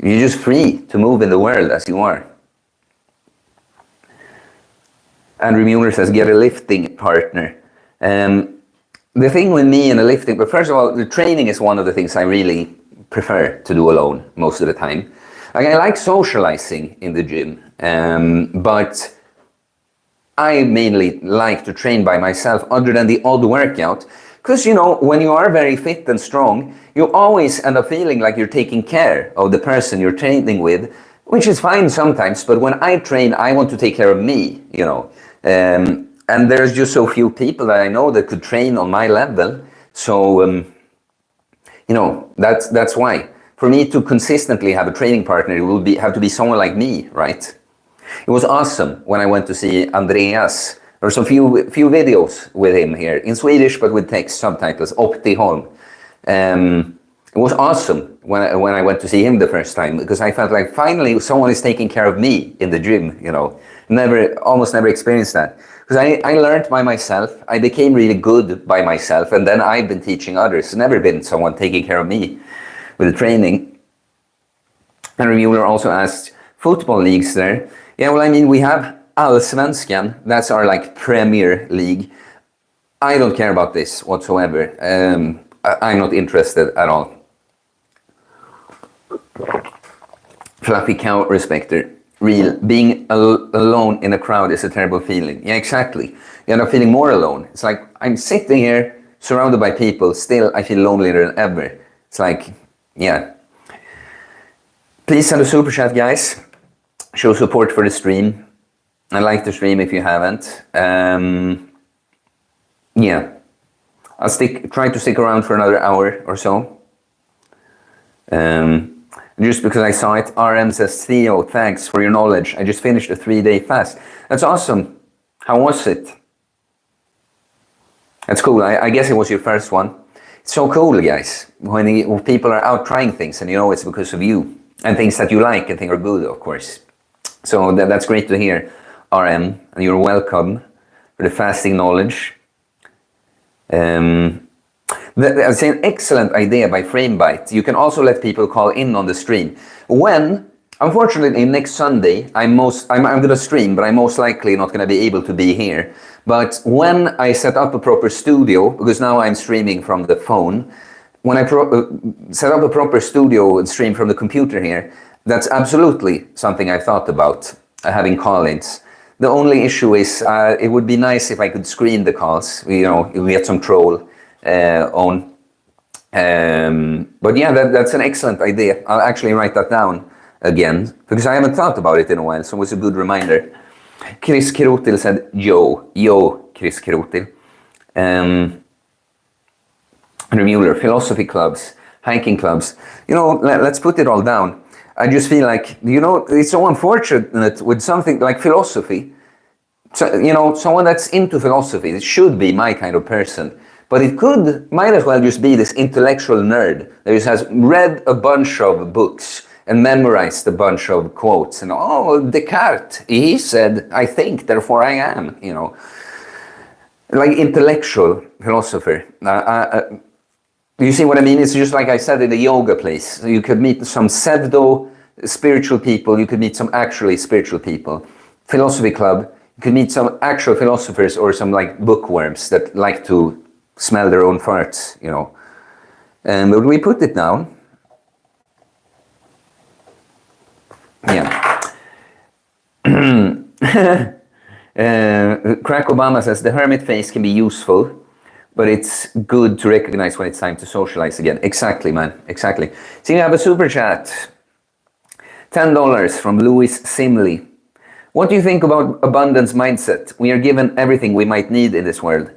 Speaker 1: You're just free to move in the world as you are. Andrew Mueller says, get a lifting partner. The thing with me and the lifting, but first of all, the training is one of the things I really prefer to do alone most of the time. Like, I like socializing in the gym, but I mainly like to train by myself other than the odd workout. Because, when you are very fit and strong, you always end up feeling like you're taking care of the person you're training with, which is fine sometimes. But when I train, I want to take care of me, and there's just so few people that I know that could train on my level. So, that's why. For me to consistently have a training partner, it will have to be someone like me, right? It was awesome when I went to see Andreas. There's a few videos with him here in Swedish, but with text subtitles. Optiholm. It was awesome when I went to see him the first time, because I felt like finally someone is taking care of me in the gym. Almost never experienced that, because I learned by myself. I became really good by myself, and then I've been teaching others. Never been someone taking care of me with the training. And reviewer also asked, football leagues there. Yeah, well, we have Allsvenskan. That's our Premier League. I don't care about this whatsoever. I'm not interested at all. Fluffy cow respecter. Real. Being alone in a crowd is a terrible feeling. Yeah, exactly. You end up feeling more alone. It's like I'm sitting here surrounded by people. Still, I feel lonelier than ever. It's like, yeah. Please send a super chat, guys. Show support for the stream. And like the stream if you haven't. Yeah. I'll try to stick around for another hour or so. Just because I saw it. RM says, Theo, thanks for your knowledge. I just finished a 3-day fast. That's awesome. How was it? That's cool. I guess it was your first one. It's so cool, guys. When people are out trying things and it's because of you. And things that you like and think are good, of course. So that's great to hear, RM. And you're welcome for the fasting knowledge. That's an excellent idea by FrameBite. You can also let people call in on the stream. When unfortunately, next Sunday, I'm going to stream, but I'm most likely not going to be able to be here. But when I set up a proper studio, because now I'm streaming from the phone, when I set up a proper studio and stream from the computer here, that's absolutely something I thought about, having call-ins. The only issue is it would be nice if I could screen the calls, you know, we get some troll on. But yeah, that's an excellent idea. I'll actually write that down again, because I haven't thought about it in a while, so it was a good reminder. Chris Kirotil said, yo, Chris Kirotil. Andrew Mueller, philosophy clubs, hiking clubs. You know, let's put it all down. I just feel like, you know, it's so unfortunate with something like philosophy. So, you know, someone that's into philosophy, it should be my kind of person. But it might as well just be this intellectual nerd that just has read a bunch of books and memorized a bunch of quotes. And, oh, Descartes, he said, I think, therefore I am, you know. Like intellectual philosopher. You see what I mean? It's just like I said in the yoga place. You could meet some pseudo spiritual people, you could meet some actually spiritual people. Philosophy club, you could meet some actual philosophers or some like bookworms that like to smell their own farts, you know. But we put it down. Yeah. Crack Obama says the hermit phase can be useful, but it's good to recognize when it's time to socialize again. Exactly, man. Exactly. So you have a super chat. $10 from Louis Simley. What do you think about abundance mindset? We are given everything we might need in this world.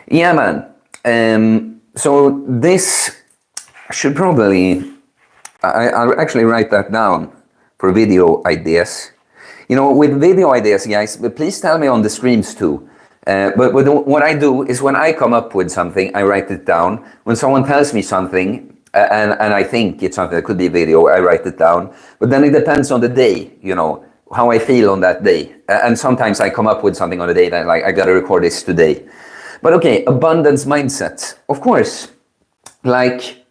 Speaker 1: Yeah, man. So this should probably... I'll actually write that down for video ideas. You know, with video ideas, guys, but please tell me on the streams too. But what I do is when I come up with something, I write it down. When someone tells me something, and I think it's something that could be a video, I write it down. But then it depends on the day, you know, how I feel on that day. And sometimes I come up with something on the day that like, I gotta record this today. But okay, abundance mindset. Of course, like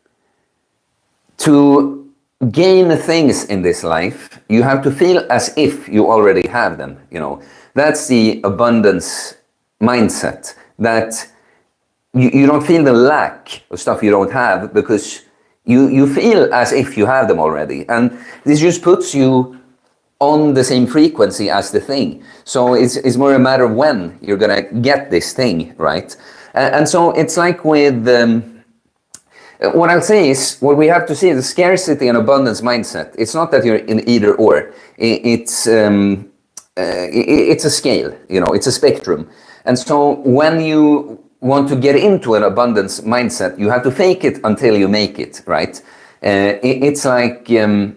Speaker 1: to gain things in this life, you have to feel as if you already have them, you know. That's the abundance mindset, that you don't feel the lack of stuff you don't have because you feel as if you have them already. And this just puts you on the same frequency as the thing. So it's more a matter of when you're gonna get this thing, right? And so it's like with... what I'll say is, what we have to see is the scarcity and abundance mindset. It's not that you're in either or. It's a scale, you know, it's a spectrum. And so when you want to get into an abundance mindset, you have to fake it until you make it, right? It's like the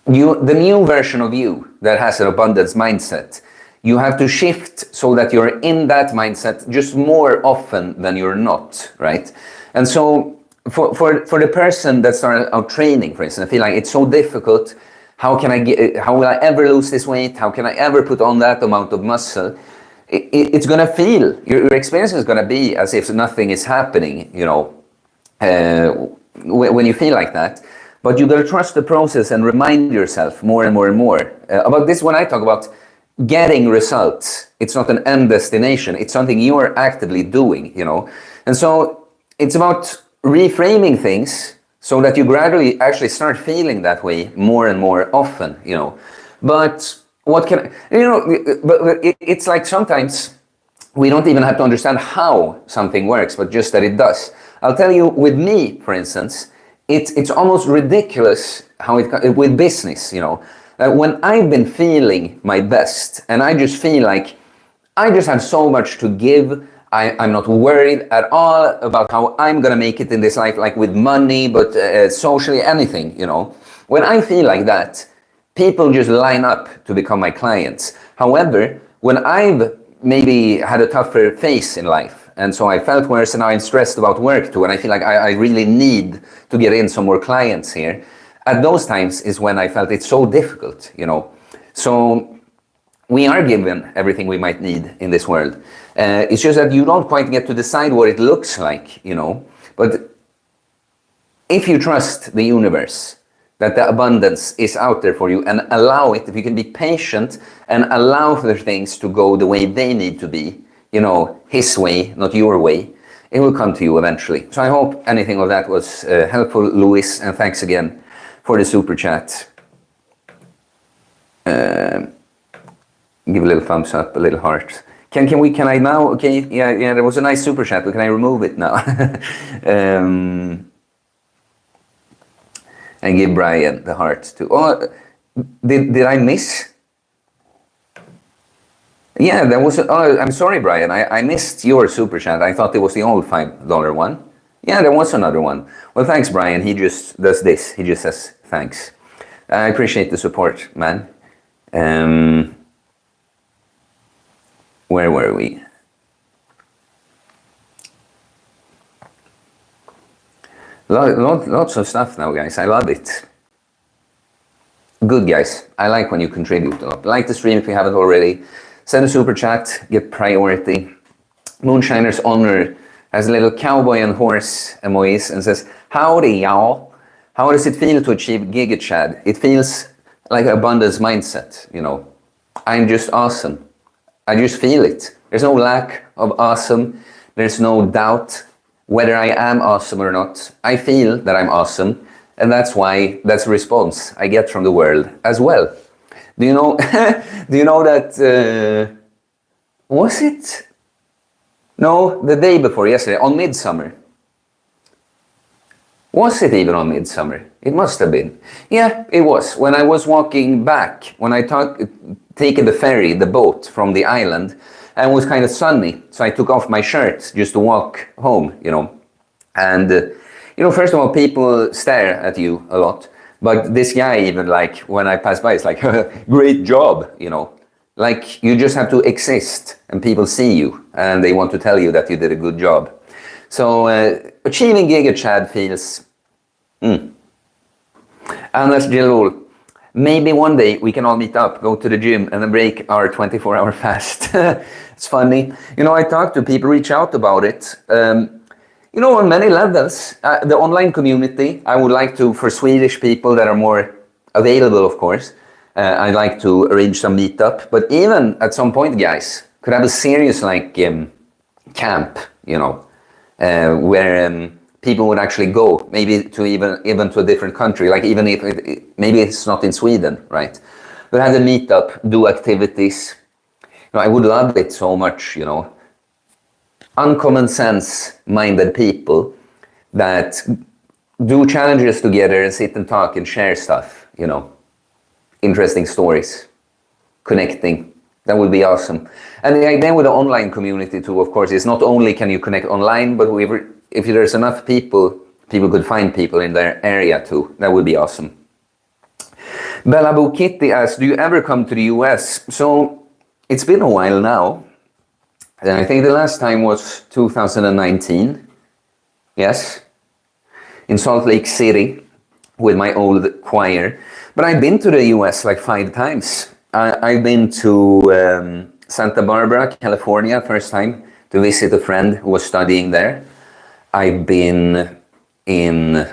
Speaker 1: new version of you that has an abundance mindset. You have to shift so that you're in that mindset just more often than you're not, right? And so for the person that started out training, for instance, I feel like it's so difficult. How will I ever lose this weight? How can I ever put on that amount of muscle? It's gonna feel, your experience is gonna be as if nothing is happening, you know, when you feel like that. But you gotta trust the process and remind yourself more and more and more about this. When I talk about getting results, it's not an end destination, it's something you are actively doing, you know. And so it's about reframing things so that you gradually actually start feeling that way more and more often, you know. But what can, you know, but it's like sometimes we don't even have to understand how something works, but just that it does. I'll tell you, with me, for instance, it's almost ridiculous how with business, you know. When I've been feeling my best and I just feel like I just have so much to give, I'm not worried at all about how I'm gonna make it in this life, like with money, but socially, anything, you know. When I feel like that, people just line up to become my clients. However, when I've maybe had a tougher phase in life, and so I felt worse and now I'm stressed about work too, and I feel like I really need to get in some more clients here, at those times is when I felt it's so difficult, you know. So we are given everything we might need in this world. It's just that you don't quite get to decide what it looks like, you know. But if you trust the universe that the abundance is out there for you, and allow it. If you can be patient and allow the things to go the way they need to be, you know, his way, not your way, it will come to you eventually. So I hope anything of that was helpful, Louis, and thanks again for the super chat. Give a little thumbs up, a little heart. Can I now? Okay, yeah, there was a nice super chat, but can I remove it now? And give Brian the heart too. Oh, did I miss? Yeah, there was. Oh, I'm sorry, Brian. I missed your super chat. I thought it was the old $5 one. Yeah, there was another one. Well, thanks, Brian. He just does this. He just says thanks. I appreciate the support, man. Where were we? Lots of stuff now, guys. I love it. Good, guys. I like when you contribute a lot. Like the stream if you haven't already. Send a super chat. Get priority. Moonshiner's Honor has a little cowboy and horse emojis and says, "Howdy, y'all. How does it feel to achieve Giga Chad? It feels like abundance mindset, you know. I'm just awesome. I just feel it. There's no lack of awesome. There's no doubt whether I am awesome or not. I feel that I'm awesome, and that's a response I get from the world as well." Do you know? Do you know that? Was it? No, the day before yesterday on Midsummer. Was it even on Midsummer? It must have been. Yeah, it was. When I was walking back, when I taken the ferry, the boat from the island, and it was kind of sunny, so I took off my shirt just to walk home, you know. And, you know, first of all, people stare at you a lot. But this guy even, like, when I pass by, it's like, great job, you know. Like, you just have to exist, and people see you, and they want to tell you that you did a good job. So, achieving Giga Chad feels... Anders Jalul, maybe one day we can all meet up, go to the gym, and then break our 24-hour fast. It's funny. You know, I talk to people, reach out about it. You know, on many levels, the online community, I would like to, for Swedish people that are more available, of course, I'd like to arrange some meetup. But even at some point, guys, could have a serious, like, camp, you know, where people would actually go, maybe to even to a different country, like even if maybe it's not in Sweden, right? But have the meetup, do activities. You know, I would love it so much, you know. Uncommon sense minded people that do challenges together and sit and talk and share stuff, you know. Interesting stories, connecting. That would be awesome. And the idea with the online community too, of course, is not only can you connect online, but if there's enough people could find people in their area too. That would be awesome. Bella Boo Kitty asks, do you ever come to the US? So it's been a while now. And I think the last time was 2019. Yes. In Salt Lake City with my old choir. But I've been to the US like 5 times. I've been to Santa Barbara, California, first time to visit a friend who was studying there. I've been in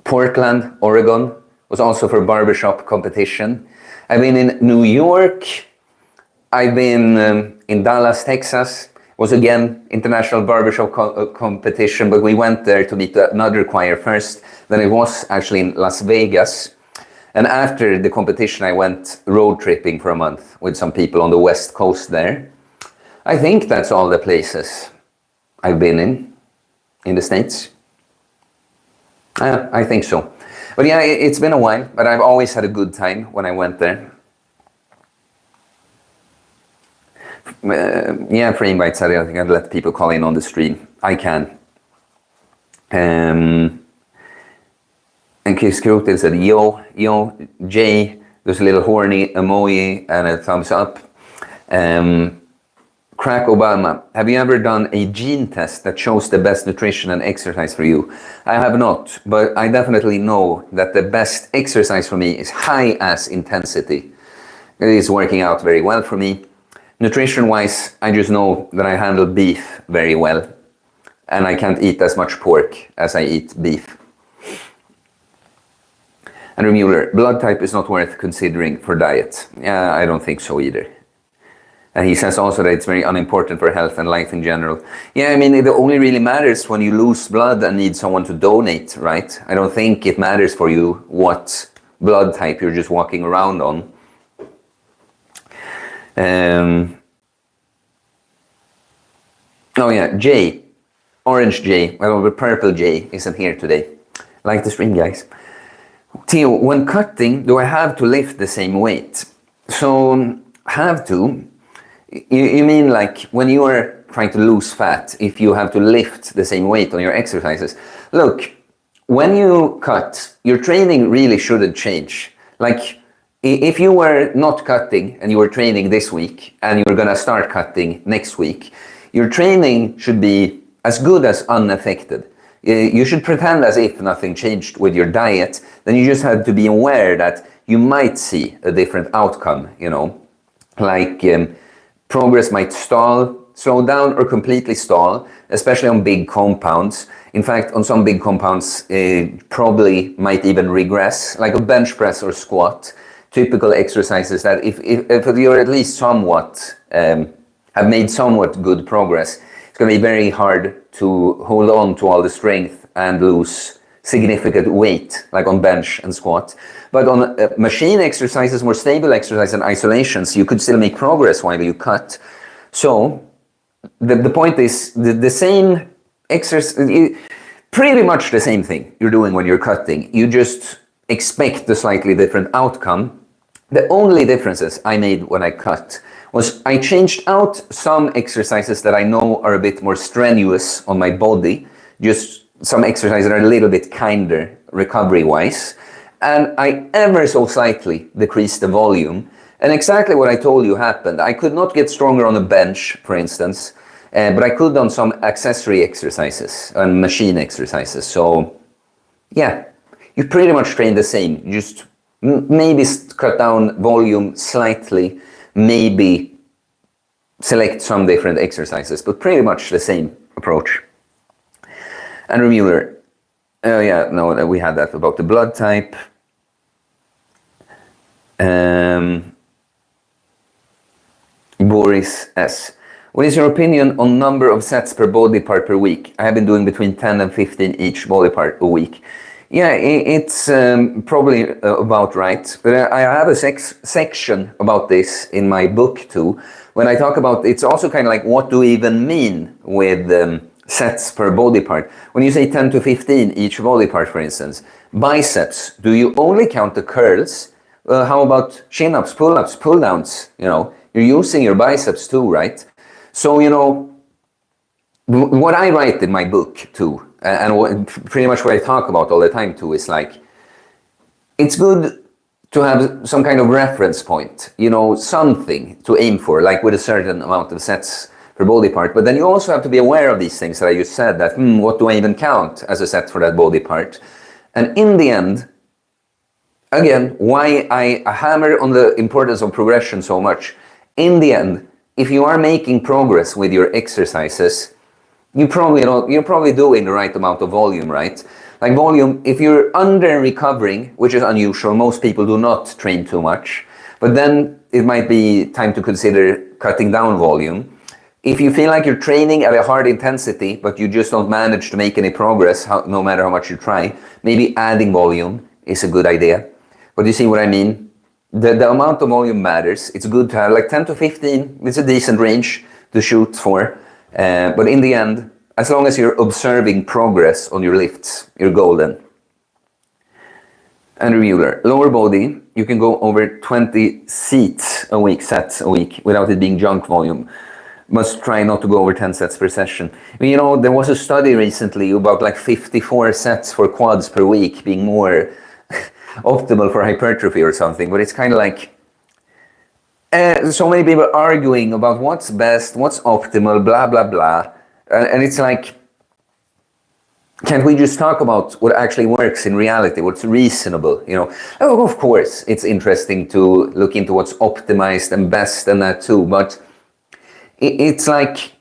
Speaker 1: Portland, Oregon, was also for barbershop competition. I've been in New York. I've been in Dallas, Texas. Was again international barbershop competition, but we went there to meet another choir first. Then it was actually in Las Vegas. And after the competition, I went road tripping for a month with some people on the West Coast there. I think that's all the places I've been in the States. I think so. But yeah, it's been a while, but I've always had a good time when I went there. Yeah, for invites, I think I'd let people call in on the stream. I can. And Chris Krotil said, yo, Jay, there's a little horny emoji and a thumbs up. Crack Obama, have you ever done a gene test that shows the best nutrition and exercise for you? I have not, but I definitely know that the best exercise for me is high ass intensity. It is working out very well for me. Nutrition-wise, I just know that I handle beef very well, and I can't eat as much pork as I eat beef. Andrew Mueller, blood type is not worth considering for diet. Yeah, I don't think so either. And he says also that it's very unimportant for health and life in general. Yeah, I mean, it only really matters when you lose blood and need someone to donate, right? I don't think it matters for you what blood type you're just walking around on. Oh yeah, Jay, Orange Jay, well, the purple Jay isn't here today. Like the stream, guys. Theo, when cutting, do I have to lift the same weight? So, have to? You mean like when you are trying to lose fat, if you have to lift the same weight on your exercises? Look, when you cut, your training really shouldn't change. Like, if you were not cutting and you were training this week and you're gonna start cutting next week, your training should be as good as unaffected. You should pretend as if nothing changed with your diet. Then you just have to be aware that you might see a different outcome, you know, like progress might stall, slow down, or completely stall, especially on big compounds. In fact, on some big compounds, probably might even regress, like a bench press or squat. Typical exercises that if you're at least somewhat, have made somewhat good progress, it's going to be very hard to hold on to all the strength and lose significant weight, like on bench and squat. But on machine exercises, more stable exercise and isolations, you could still make progress while you cut. So the point is the same exercise, pretty much the same thing you're doing when you're cutting. You just expect a slightly different outcome. The only differences I made when I cut was I changed out some exercises that I know are a bit more strenuous on my body, just some exercises that are a little bit kinder recovery-wise, and I ever so slightly decreased the volume. And exactly what I told you happened. I could not get stronger on a bench, for instance, but I could on some accessory exercises and machine exercises. So, yeah, you pretty much train the same. You just maybe cut down volume slightly, maybe select some different exercises, but pretty much the same approach. Andrew Mueller, oh yeah, no, we had that about the blood type. Boris S. What is your opinion on number of sets per body part per week? I have been doing between 10 and 15 each body part a week. Yeah, it's probably about right. But I have a section about this in my book too. When I talk about, it's also kind of like, what do we even mean with sets per body part? When you say 10 to 15 each body part, for instance, biceps, do you only count the curls? How about chin-ups, pull-ups, pull-downs? You know, you're using your biceps too, right? So, you know, what I write in my book too, and pretty much what I talk about all the time too, is like, it's good to have some kind of reference point, you know, something to aim for, like with a certain amount of sets per body part. But then you also have to be aware of these things that I just said, that, what do I even count as a set for that body part? And in the end, again, why I hammer on the importance of progression so much, in the end, if you are making progress with your exercises, you're probably doing the right amount of volume, right? Like volume, if you're under recovering, which is unusual, most people do not train too much, but then it might be time to consider cutting down volume. If you feel like you're training at a hard intensity, but you just don't manage to make any progress, no matter how much you try, maybe adding volume is a good idea. But you see what I mean? The amount of volume matters. It's good to have like 10 to 15. It's a decent range to shoot for. But in the end, as long as you're observing progress on your lifts, you're golden. Andrew Mueller, lower body, you can go over 20 sets a week without it being junk volume. Must try not to go over 10 sets per session. You know, there was a study recently about like 54 sets for quads per week being more optimal for hypertrophy or something, but it's kind of like so many people arguing about what's best, what's optimal, blah blah blah, and it's like, can't we just talk about what actually works in reality, what's reasonable, you know? Oh, of course it's interesting to look into what's optimized and best and that too, but it's like,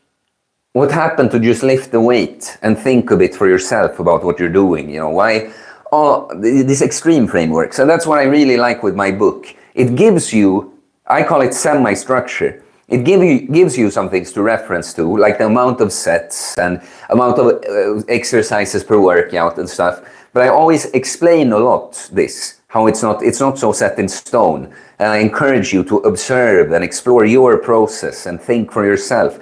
Speaker 1: what happened to just lift the weight and think a bit for yourself about what you're doing, you know? Why this extreme framework. So that's what I really like with my book. It gives you, I call it semi-structure. It gives you some things to reference to, like the amount of sets and amount of exercises per workout and stuff. But I always explain a lot this, how it's not so set in stone. And I encourage you to observe and explore your process and think for yourself.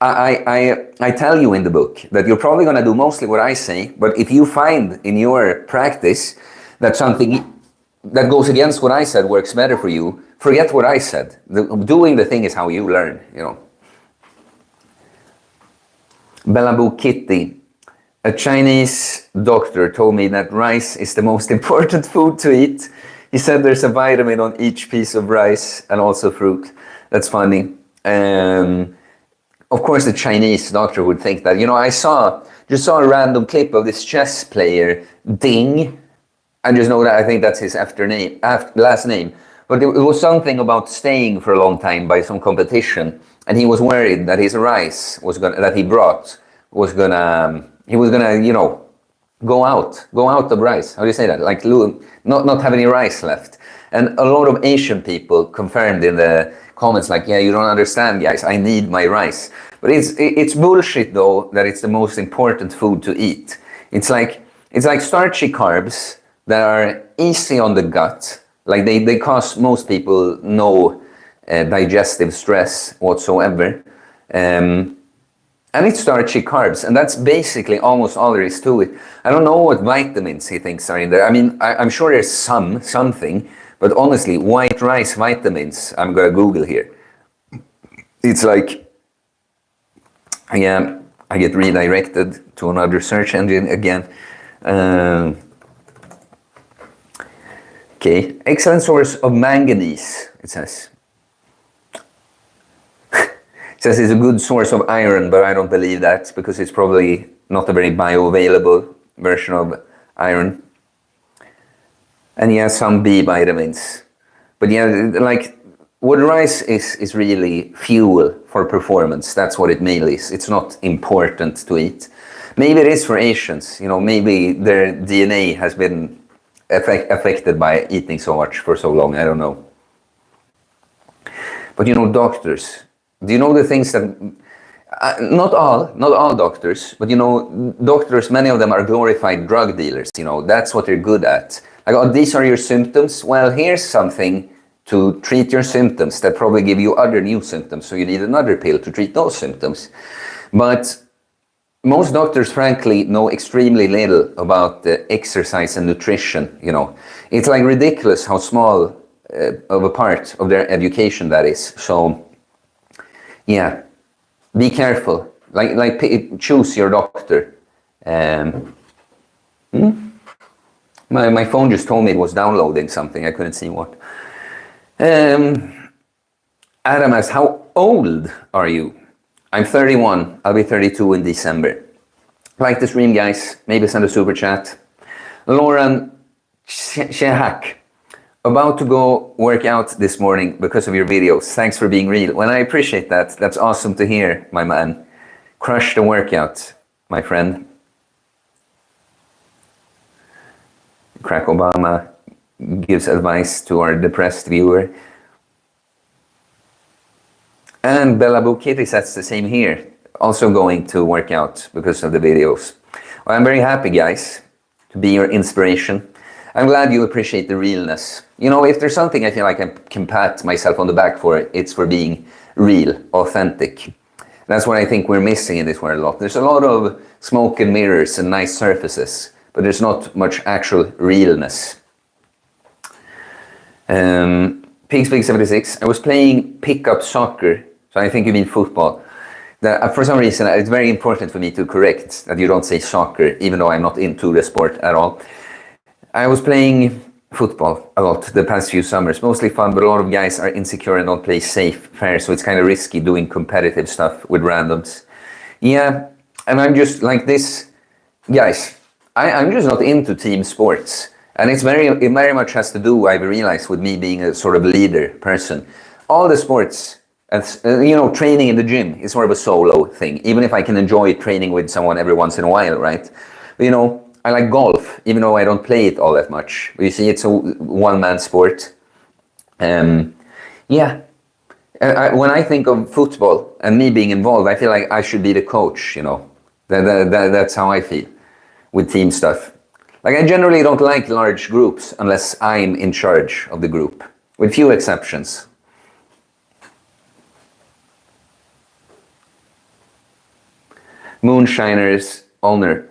Speaker 1: I tell you in the book that you're probably going to do mostly what I say, but if you find in your practice that something that goes against what I said works better for you, forget what I said. Doing the thing is how you learn, you know. Bellaboo Kitty. A Chinese doctor told me that rice is the most important food to eat. He said there's a vitamin on each piece of rice and also fruit. That's funny. Of course, the Chinese doctor would think that. You know, I just saw a random clip of this chess player, Ding. I just know that I think that's his last name. But it was something about staying for a long time by some competition, and he was worried that his rice that he brought was gonna, you know, go out of rice. How do you say that? Like not have any rice left. And a lot of Asian people confirmed in the comments, like, yeah, you don't understand, guys, I need my rice. But it's bullshit though that it's the most important food to eat. It's like starchy carbs that are easy on the gut. Like they cause most people no digestive stress whatsoever. And it's starchy carbs, and that's basically almost all there is to it. I don't know what vitamins he thinks are in there. I mean, I'm sure there's something, but honestly, white rice vitamins, I'm gonna Google here. It's like, yeah, I get redirected to another search engine again. Okay, excellent source of manganese, it says. It says it's a good source of iron, but I don't believe that because it's probably not a very bioavailable version of iron. And yeah, some B vitamins. But yeah, like what rice is really fuel for performance. That's what it mainly is. It's not important to eat. Maybe it is for Asians. You know, maybe their DNA has been affected by eating so much for so long. I don't know. But you know, doctors, do you know the things that, not all doctors, but you know, doctors, many of them are glorified drug dealers. You know, that's what they're good at. Like, oh, these are your symptoms. Well, here's something to treat your symptoms that probably give you other new symptoms. So you need another pill to treat those symptoms. But most doctors, frankly, know extremely little about the exercise and nutrition. You know, it's like ridiculous how small of a part of their education that is. So, yeah, be careful. Like choose your doctor. My phone just told me it was downloading something. I couldn't see what. Adam asks, how old are you? I'm 31. I'll be 32 in December. Like the stream, guys. Maybe send a super chat. Lauren Shehak. About to go work out this morning because of your videos. Thanks for being real. Well, I appreciate that. That's awesome to hear, my man. Crush the workout, my friend. Crack Obama gives advice to our depressed viewer. And Bella Bukiti says the same here. Also going to work out because of the videos. Well, I'm very happy, guys, to be your inspiration. I'm glad you appreciate the realness. You know, if there's something I feel like I can pat myself on the back for, it's for being real, authentic. That's what I think we're missing in this world a lot. There's a lot of smoke and mirrors and nice surfaces, but there's not much actual realness. Pigspeak76, I was playing pickup soccer, so I think you mean football. For some reason, it's very important for me to correct that you don't say soccer, even though I'm not into the sport at all. I was playing football a lot the past few summers, mostly fun, but a lot of guys are insecure and don't play safe, fair, so it's kind of risky doing competitive stuff with randoms. Yeah, and I'm just like this, guys, I'm just not into team sports. And it very much has to do, I've realized, with me being a sort of leader person. All the sports, you know, training in the gym is sort of a solo thing, even if I can enjoy training with someone every once in a while, right? But, you know, I like golf, even though I don't play it all that much. You see, it's a one-man sport. Yeah. When I think of football and me being involved, I feel like I should be the coach, you know. That's how I feel with team stuff. Like, I generally don't like large groups unless I'm in charge of the group, with few exceptions. Moonshiner's owner.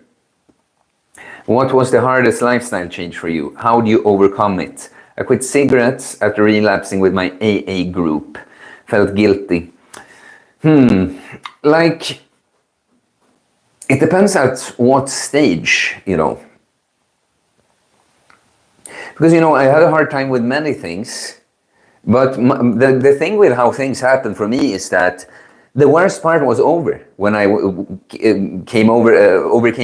Speaker 1: What was the hardest lifestyle change for you? How do you overcome it? I quit cigarettes after relapsing with my AA group. Felt guilty. Like, it depends at what stage, you know. Because, you know, I had a hard time with many things. But the thing with how things happen for me is that the worst part was over when I overcame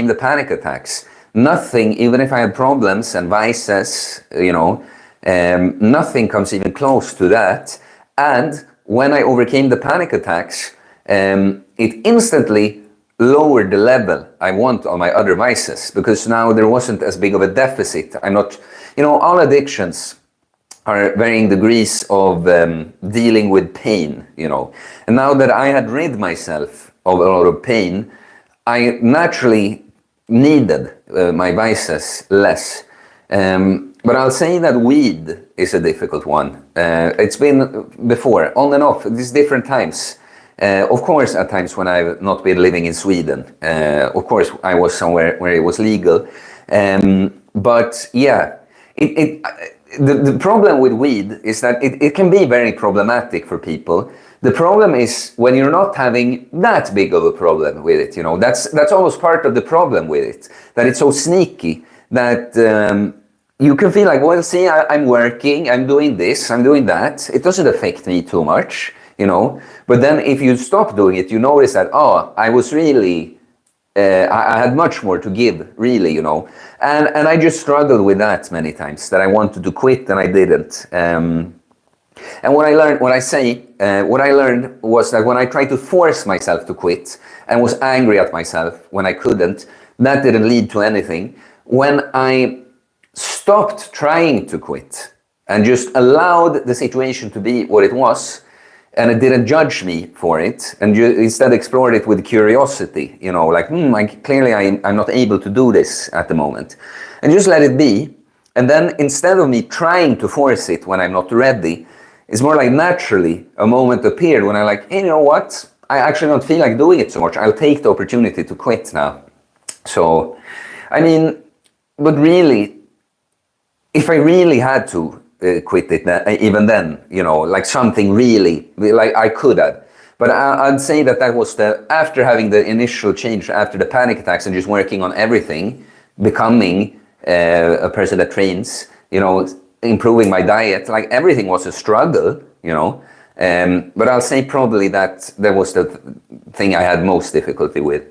Speaker 1: the panic attacks. Nothing, even if I had problems and vices, you know, nothing comes even close to that. And when I overcame the panic attacks, it instantly lowered the level I want on my other vices, because now there wasn't as big of a deficit. I'm not, you know, all addictions are varying degrees of dealing with pain, you know. And now that I had rid myself of a lot of pain, I naturally needed my vices less. But I'll say that weed is a difficult one. It's been before, on and off, these different times. Of course, at times when I've not been living in Sweden. Of course, I was somewhere where it was legal. But yeah, the problem with weed is that it can be very problematic for people. The problem is when you're not having that big of a problem with it, you know. That's almost part of the problem with it, that it's so sneaky that you can feel like, well, see, I'm working, I'm doing this, I'm doing that. It doesn't affect me too much, you know. But then if you stop doing it, you notice that, oh, I was really... I had much more to give, really, you know. And I just struggled with that many times, that I wanted to quit and I didn't. And what I learned was that when I tried to force myself to quit and was angry at myself when I couldn't, that didn't lead to anything. When I stopped trying to quit and just allowed the situation to be what it was, and it didn't judge me for it, and instead explored it with curiosity, you know, like, clearly I'm not able to do this at the moment. And just let it be. And then instead of me trying to force it when I'm not ready, it's more like naturally a moment appeared when I'm like, hey, you know what? I actually don't feel like doing it so much. I'll take the opportunity to quit now. So, I mean, but really, if I really had to, quit it even then, you know, like something really, like I could have. But I'd say that was after having the initial change, after the panic attacks and just working on everything, becoming a person that trains, you know, improving my diet, like everything was a struggle, you know. But I'll say probably that was the thing I had most difficulty with.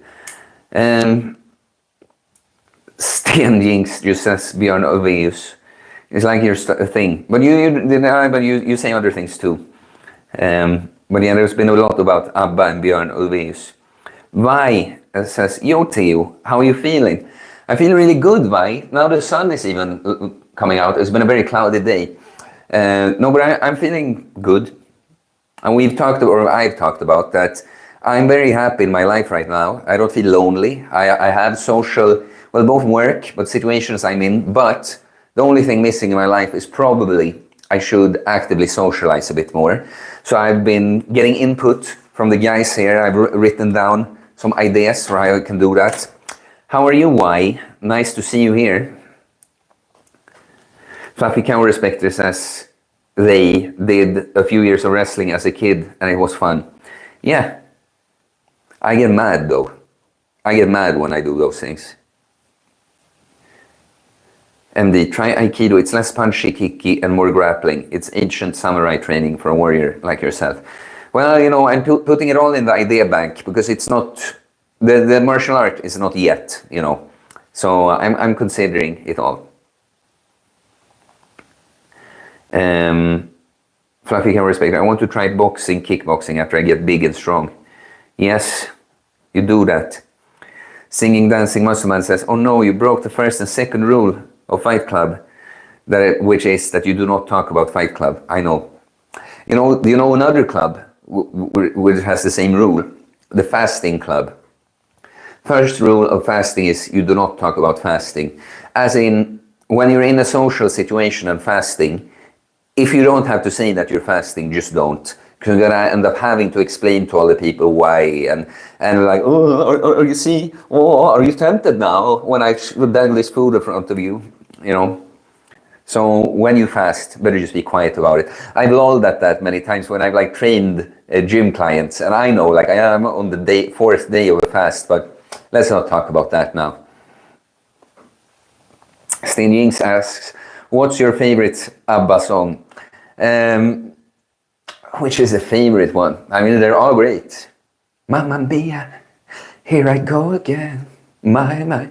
Speaker 1: Sten Jinx just says Björn Ulvaeus. It's like your thing, but you say other things too. But yeah, there's been a lot about Abba and Björn Ulvaeus. Vi says, yo Theo, how are you feeling? I feel really good, Vi. Now the sun is even coming out. It's been a very cloudy day. No, but I'm feeling good. And I've talked about that. I'm very happy in my life right now. I don't feel lonely. I have social, well, both work, but situations I'm in, but the only thing missing in my life is probably I should actively socialize a bit more. So I've been getting input from the guys here. I've written down some ideas for how I can do that. How are you, Y? Nice to see you here. Fluffy Cow Respecter says they did a few years of wrestling as a kid and it was fun. Yeah. I get mad though. I get mad when I do those things. MD, try Aikido. It's less punchy, kicky, and more grappling. It's ancient samurai training for a warrior like yourself. Well, you know, I'm putting it all in the idea bank because it's not, the martial art is not yet, you know. So I'm considering it all. Fluffy can respect. I want to try boxing, kickboxing after I get big and strong. Yes, you do that. Singing Dancing Muscle Man says, oh no, you broke the first and second rule of Fight Club, which is that you do not talk about Fight Club. I know. Do you know another club which has the same rule? The Fasting Club. First rule of fasting is you do not talk about fasting. As in, when you're in a social situation and fasting, if you don't have to say that you're fasting, just don't. Because you're gonna end up having to explain to other people why, and like, oh, you see, oh, are you tempted now when I dangle this food in front of you, So when you fast, better just be quiet about it. I've lolled at that many times when I've trained gym clients, and I know I am on the fourth day of a fast, but let's not talk about that now. Steen Jinx asks, what's your favorite ABBA song? Which is the favorite one? I mean, they're all great. Mamma mia, here I go again. My.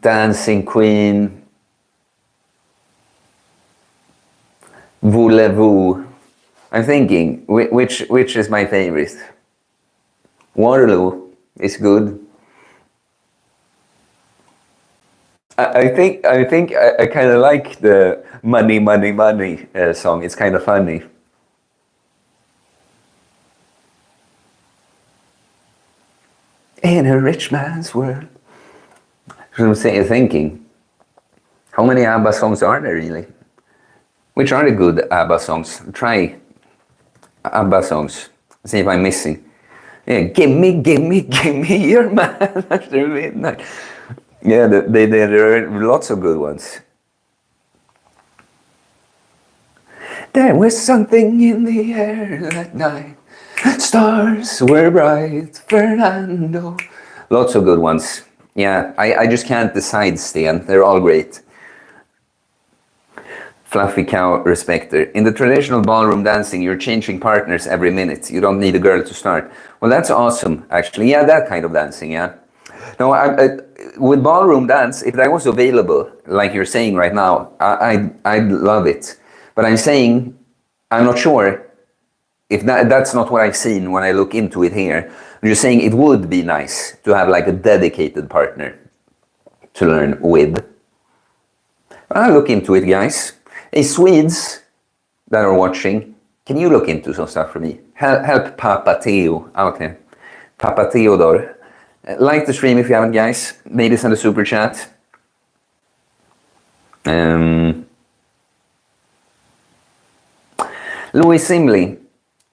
Speaker 1: Dancing Queen. Voulez-vous. I'm thinking, which is my favorite? Waterloo is good. I think I kind of like the money song. It's kind of funny. In a rich man's world. I'm thinking, how many ABBA songs are there really? Which are the good ABBA songs? Try ABBA songs. See if I'm missing. Yeah, give me your man after midnight. Yeah, there are lots of good ones. There was something in the air that night. Stars were bright, Fernando. Lots of good ones. Yeah, I just can't decide, Sten. They're all great. Fluffy Cow Respecter. In the traditional ballroom dancing, you're changing partners every minute. You don't need a girl to start. Well, that's awesome, actually. Yeah, that kind of dancing, yeah. No, with ballroom dance, if that was available, like you're saying right now, I'd love it. But I'm saying, I'm not sure if that's not what I've seen when I look into it here. I'm just saying it would be nice to have a dedicated partner to learn with. I'll look into it, guys. Hey, Swedes that are watching, can you look into some stuff for me? Help Papa Theo out there. Papa Theodore. Like the stream if you haven't, guys. Maybe send a super chat. Louis Simley,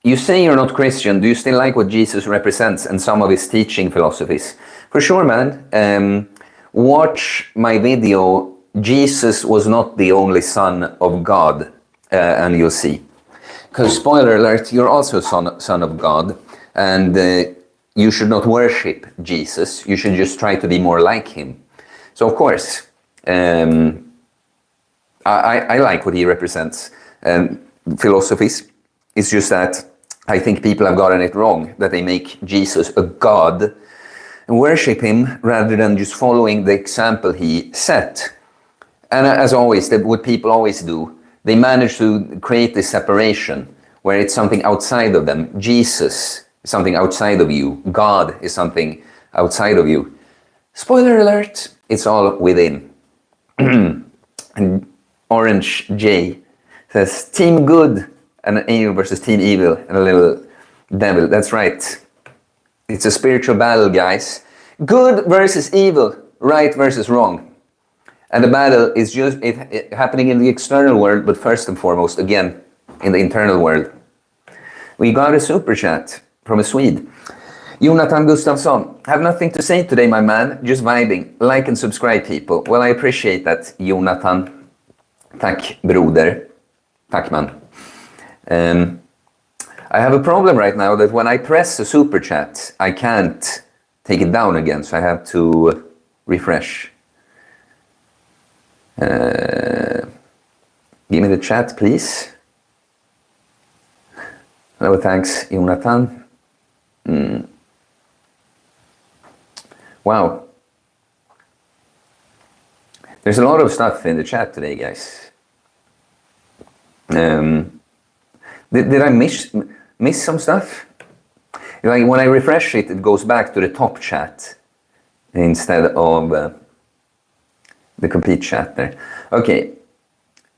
Speaker 1: you say you're not Christian. Do you still like what Jesus represents and some of his teaching philosophies? For sure, man. Watch my video, Jesus was not the only son of God, and you'll see. Because, spoiler alert, you're also son of God, and you should not worship Jesus. You should just try to be more like him. So, of course, I like what he represents. Philosophies. It's just that I think people have gotten it wrong, that they make Jesus a god and worship him rather than just following the example he set. And as always, what people always do, they manage to create this separation where it's something outside of them. Jesus is something outside of you. God is something outside of you. Spoiler alert, it's all within. And Orange J says, Team Good and an angel versus Team Evil and a little devil. That's right. It's a spiritual battle, guys. Good versus evil, right versus wrong. And the battle is just happening in the external world, but first and foremost, again, in the internal world. We got a super chat from a Swede. Jonathan Gustafsson, have nothing to say today, my man. Just vibing. Like and subscribe, people. Well, I appreciate that, Jonathan. Tack, broder. Tack, man. I have a problem right now that when I press a super chat, I can't take it down again, so I have to refresh. Give me the chat, please. Hello, thanks, Jonathan. Wow. There's a lot of stuff in the chat today, guys. Did I miss some stuff? Like when I refresh it, it goes back to the top chat instead of the complete chat there. Okay.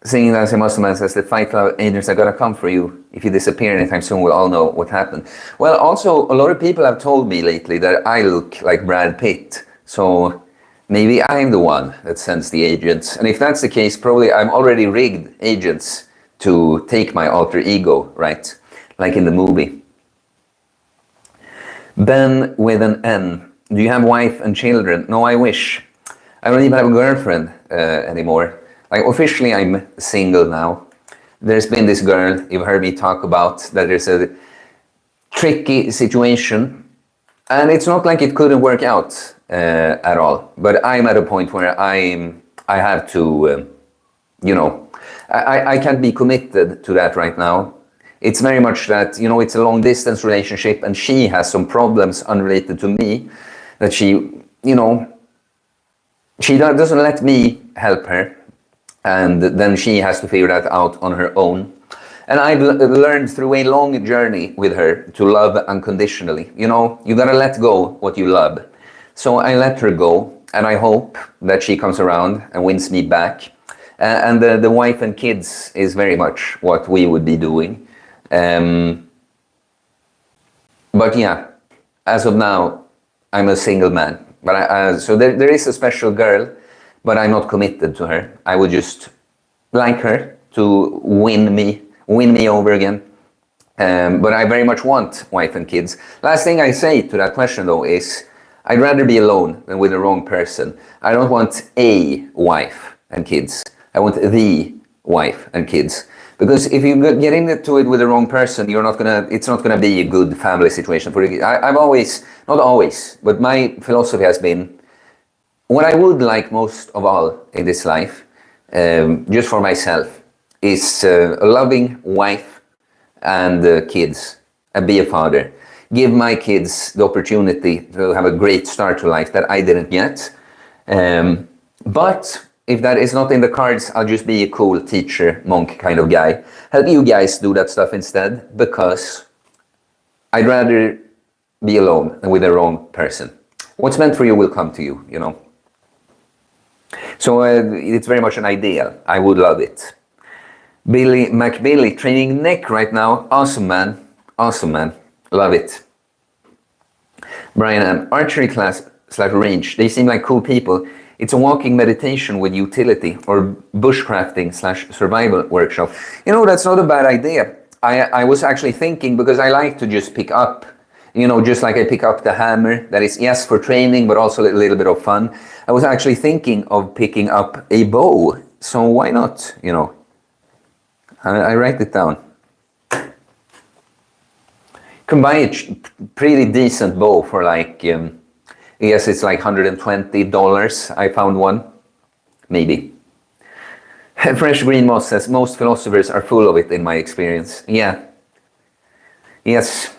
Speaker 1: Singing Dancing Muscle Man says, the Fight Club agents are gonna come for you. If you disappear anytime soon, we'll all know what happened. Well, also, a lot of people have told me lately that I look like Brad Pitt. So maybe I'm the one that sends the agents. And if that's the case, probably I'm already rigged agents to take my alter ego, right? Like in the movie. Ben with an N. Do you have wife and children? No, I wish. I don't even have a girlfriend anymore. Like, officially, I'm single now. There's been this girl you've heard me talk about, that there's a tricky situation. And it's not like it couldn't work out at all. But I'm at a point where I have to, you know, I can't be committed to that right now. It's very much that, you know, it's a long distance relationship and she has some problems unrelated to me that she, you know, she doesn't let me help her. And then she has to figure that out on her own. And I've learned through a long journey with her to love unconditionally. You know, you gotta let go what you love. So I let her go, and I hope that she comes around and wins me back. And the wife and kids is very much what we would be doing. But yeah, as of now, I'm a single man. But so there is a special girl, but I'm not committed to her. I would just like her to win me over again. But I very much want wife and kids. Last thing I say to that question though is, I'd rather be alone than with the wrong person. I don't want a wife and kids. I want the wife and kids. Because if you get into it with the wrong person, it's not gonna be a good family situation for you. I've always, not always, but my philosophy has been, what I would like most of all in this life, just for myself, is a loving wife and kids, and be a father. Give my kids the opportunity to have a great start to life that I didn't get. But if that is not in the cards, I'll just be a cool teacher, monk kind of guy. Help you guys do that stuff instead, because I'd rather be alone than with the wrong person. What's meant for you will come to you, you know. So it's very much an ideal. I would love it. Billy McBilly, training neck right now. Awesome, man. Awesome, man. Love it. Brian, archery class / range. They seem like cool people. It's a walking meditation with utility, or bushcrafting / survival workshop. You know, that's not a bad idea. I was actually thinking, because I like to just pick up, you know, just like I pick up the hammer, that is, yes, for training, but also a little bit of fun. I was actually thinking of picking up a bow. So why not, you know? I write it down. You can buy a pretty decent bow for like, yes, it's like $120. I found one, maybe. Fresh Green Moss says, most philosophers are full of it in my experience. Yeah. Yes.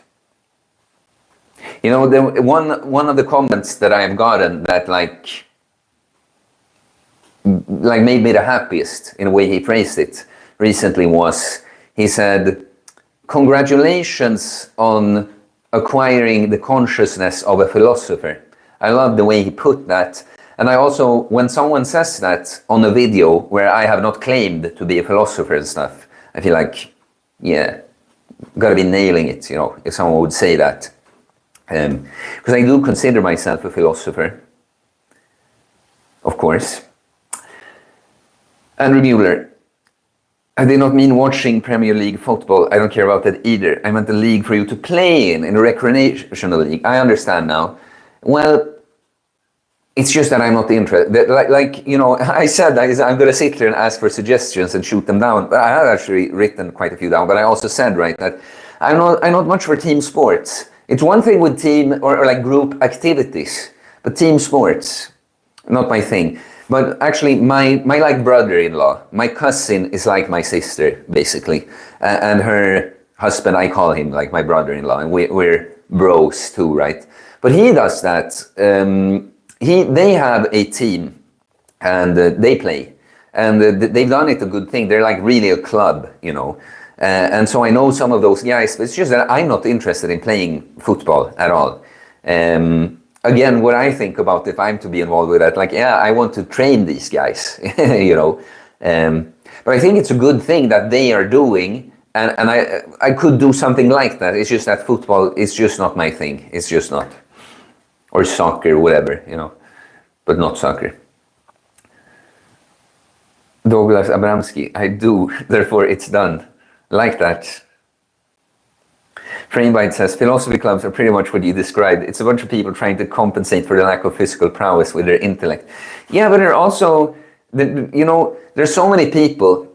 Speaker 1: You know, one of the comments that I have gotten that like made me the happiest in the way he phrased it recently was, he said, congratulations on acquiring the consciousness of a philosopher. I love the way he put that. And I also, when someone says that on a video where I have not claimed to be a philosopher and stuff, I feel like, yeah, gotta be nailing it, you know, if someone would say that. Because I do consider myself a philosopher, of course. Andrew Mueller, I did not mean watching Premier League football. I don't care about that either. I meant the league for you to play in a recreational league. I understand now. Well, it's just that I'm not interested. Like, you know, I said I'm going to sit here and ask for suggestions and shoot them down. But I have actually written quite a few down. But I also said, right, that I'm not much for team sports. It's one thing with team or like group activities, but team sports, not my thing. But actually, my like brother-in-law, my cousin is like my sister, basically. And her husband, I call him like my brother-in-law, and we're bros too, right? But he does that. They have a team, and they play. And they've done it a good thing. They're like really a club, you know. And so I know some of those guys, but it's just that I'm not interested in playing football at all. Again, what I think about if I'm to be involved with that, like, yeah, I want to train these guys, you know. But I think it's a good thing that they are doing, and I could do something like that. It's just that football is just not my thing. It's just not. Or soccer, whatever, you know, but not soccer. Douglas Abramski, I do, therefore it's done. Like that. Framebite says, philosophy clubs are pretty much what you described. It's a bunch of people trying to compensate for the lack of physical prowess with their intellect. Yeah, but they're also, you know, there's so many people.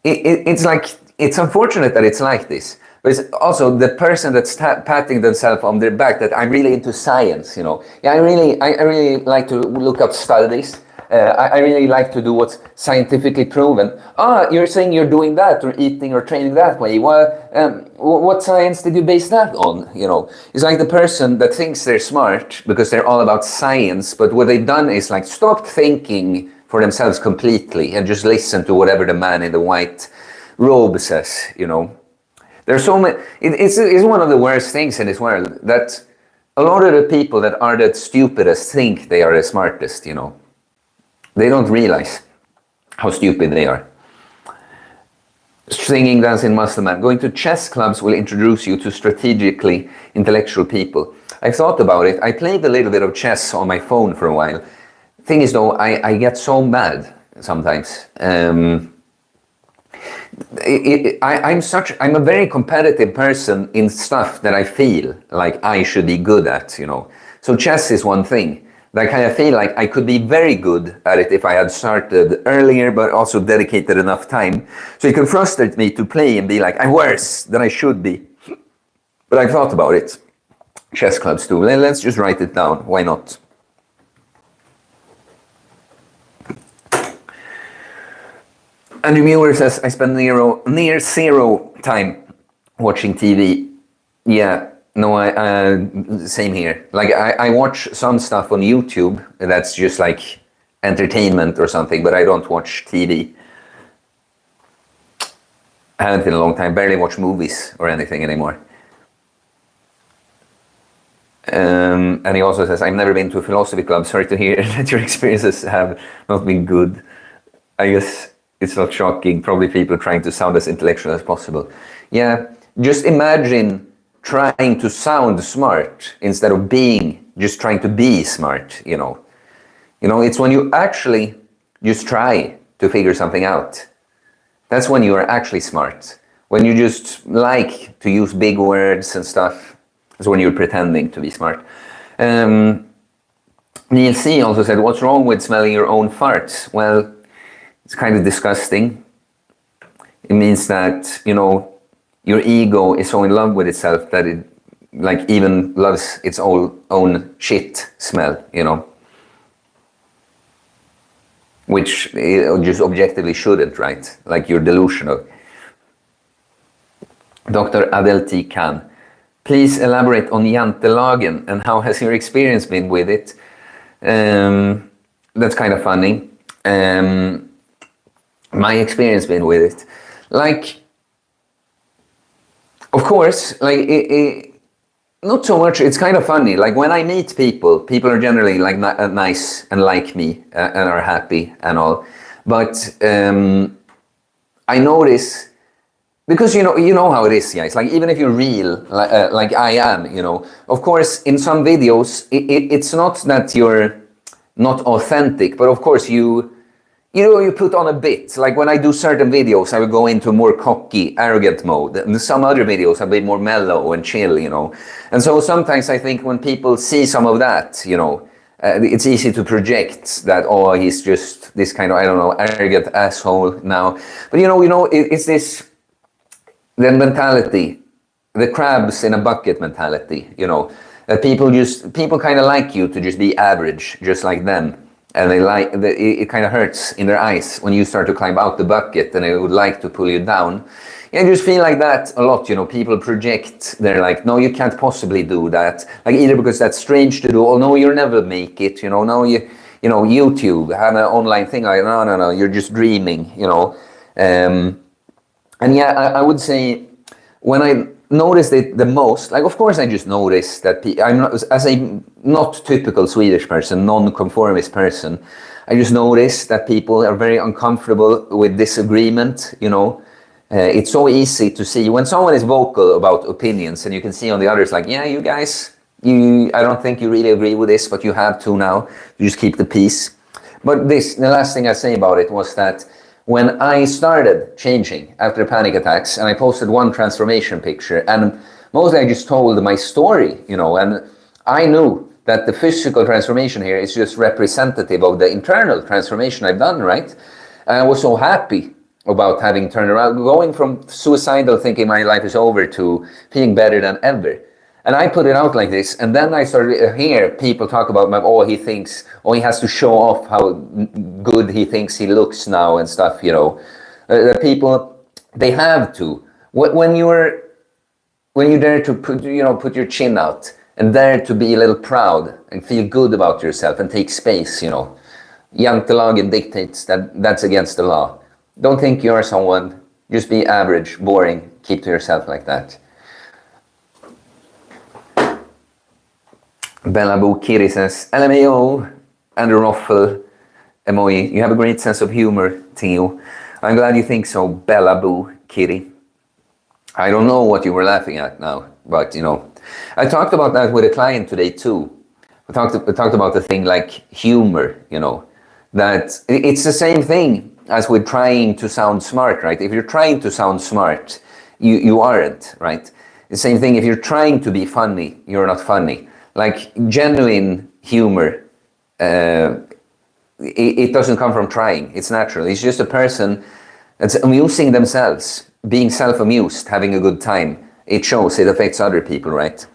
Speaker 1: It's like, it's unfortunate that it's like this. But it's also the person that's patting themselves on their back that I'm really into science, you know. Yeah, I really like to look up studies. I really like to do what's scientifically proven. Ah, you're saying you're doing that or eating or training that way. Well, what science did you base that on? You know, it's like the person that thinks they're smart because they're all about science, but what they've done is like stopped thinking for themselves completely and just listen to whatever the man in the white robe says, you know. There's so many, it's one of the worst things in this world that a lot of the people that are the stupidest think they are the smartest, you know. They don't realize how stupid they are. Singing, dancing, muscle man. Going to chess clubs will introduce you to strategically intellectual people. I've thought about it. I played a little bit of chess on my phone for a while. Thing is though, I get so mad sometimes. I'm a very competitive person in stuff that I feel like I should be good at, you know. So chess is one thing. I kind of feel like I could be very good at it if I had started earlier, but also dedicated enough time. So it can frustrate me to play and be like, I'm worse than I should be. But I've thought about it. Chess clubs too. Let's just write it down. Why not? Andrew Muir says, I spend near zero time watching TV. Yeah. No, same here. Like I watch some stuff on YouTube that's just like entertainment or something, but I don't watch TV. I haven't in a long time. Barely watch movies or anything anymore. And he also says, I've never been to a philosophy club. Sorry to hear that your experiences have not been good. I guess it's not shocking. Probably people trying to sound as intellectual as possible. Yeah, just imagine trying to sound smart instead of just trying to be smart, you know. You know, it's when you actually just try to figure something out. That's when you are actually smart. When you just like to use big words and stuff, that's when you're pretending to be smart. Neil C. also said, what's wrong with smelling your own farts? Well, it's kind of disgusting. It means that, you know, your ego is so in love with itself that it like even loves its own shit smell, you know. Which it just objectively shouldn't, right? Like you're delusional. Dr. Adel T. Khan, please elaborate on Jantelagen and how has your experience been with it? That's kind of funny. My experience been with it. Like, of course, like not so much. It's kind of funny. Like when I meet people are generally like nice and like me and are happy and all. But I notice because you know how it is, guys. Like even if you're real, like I am, you know. Of course, in some videos, it's not that you're not authentic, but of course you put on a bit. Like when I do certain videos, I will go into a more cocky, arrogant mode. And some other videos I'll be more mellow and chill, you know. And so sometimes I think when people see some of that, you know, it's easy to project that, oh, he's just this kind of, I don't know, arrogant asshole now. But you know, it's this, the mentality, the crabs in a bucket mentality, you know. People kind of like you to just be average, just like them. And it kind of hurts in their eyes when you start to climb out the bucket and they would like to pull you down. I just feel like that a lot, you know, people project, they're like, no, you can't possibly do that. Like either because that's strange to do, or no, you'll never make it, you know, no, you know, YouTube, have an online thing, like, no, you're just dreaming, you know. And yeah, I would say when I noticed it the most, like of course I just noticed that I'm not, as a not typical Swedish person, non-conformist person, I just noticed that people are very uncomfortable with disagreement, you know. It's so easy to see when someone is vocal about opinions and you can see on the others like, yeah, you guys, I don't think you really agree with this, but you have to now. You just keep the peace. But the last thing I say about it was that when I started changing after the panic attacks, and I posted one transformation picture, and mostly I just told my story, you know, and I knew that the physical transformation here is just representative of the internal transformation I've done, right? And I was so happy about having turned around, going from suicidal, thinking my life is over, to being better than ever. And I put it out like this, and then I started to hear people talk about, he has to show off how good he thinks he looks now and stuff, you know. The people, they have to. When you dare to put your chin out and dare to be a little proud and feel good about yourself and take space, you know. Jantelagen dictates that that's against the law. Don't think you're someone, just be average, boring, keep to yourself like that. Bella Boo Kiri says, LMAO, and a ruffle emoji. You have a great sense of humor, Theo. I'm glad you think so, Bella Boo Kiri. I don't know what you were laughing at now, but you know. I talked about that with a client today too. We talked about the thing like humor, you know. That it's the same thing as with trying to sound smart, right? If you're trying to sound smart, you aren't, right? The same thing if you're trying to be funny, you're not funny. Like genuine humor, it doesn't come from trying. It's natural. It's just a person that's amusing themselves, being self-amused, having a good time. It shows, it affects other people, right?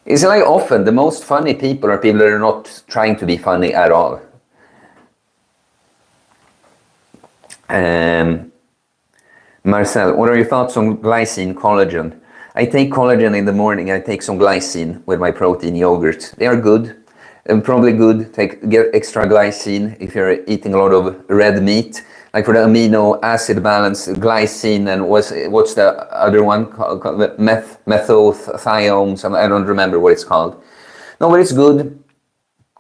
Speaker 1: It's like often the most funny people are people that are not trying to be funny at all. Marcel, what are your thoughts on glycine, collagen? I take collagen in the morning. I take some glycine with my protein yogurt. They are good. And probably good. Get extra glycine if you're eating a lot of red meat. Like for the amino acid balance, glycine and what's the other one called? Methylthiones. I don't remember what it's called. No, but it's good.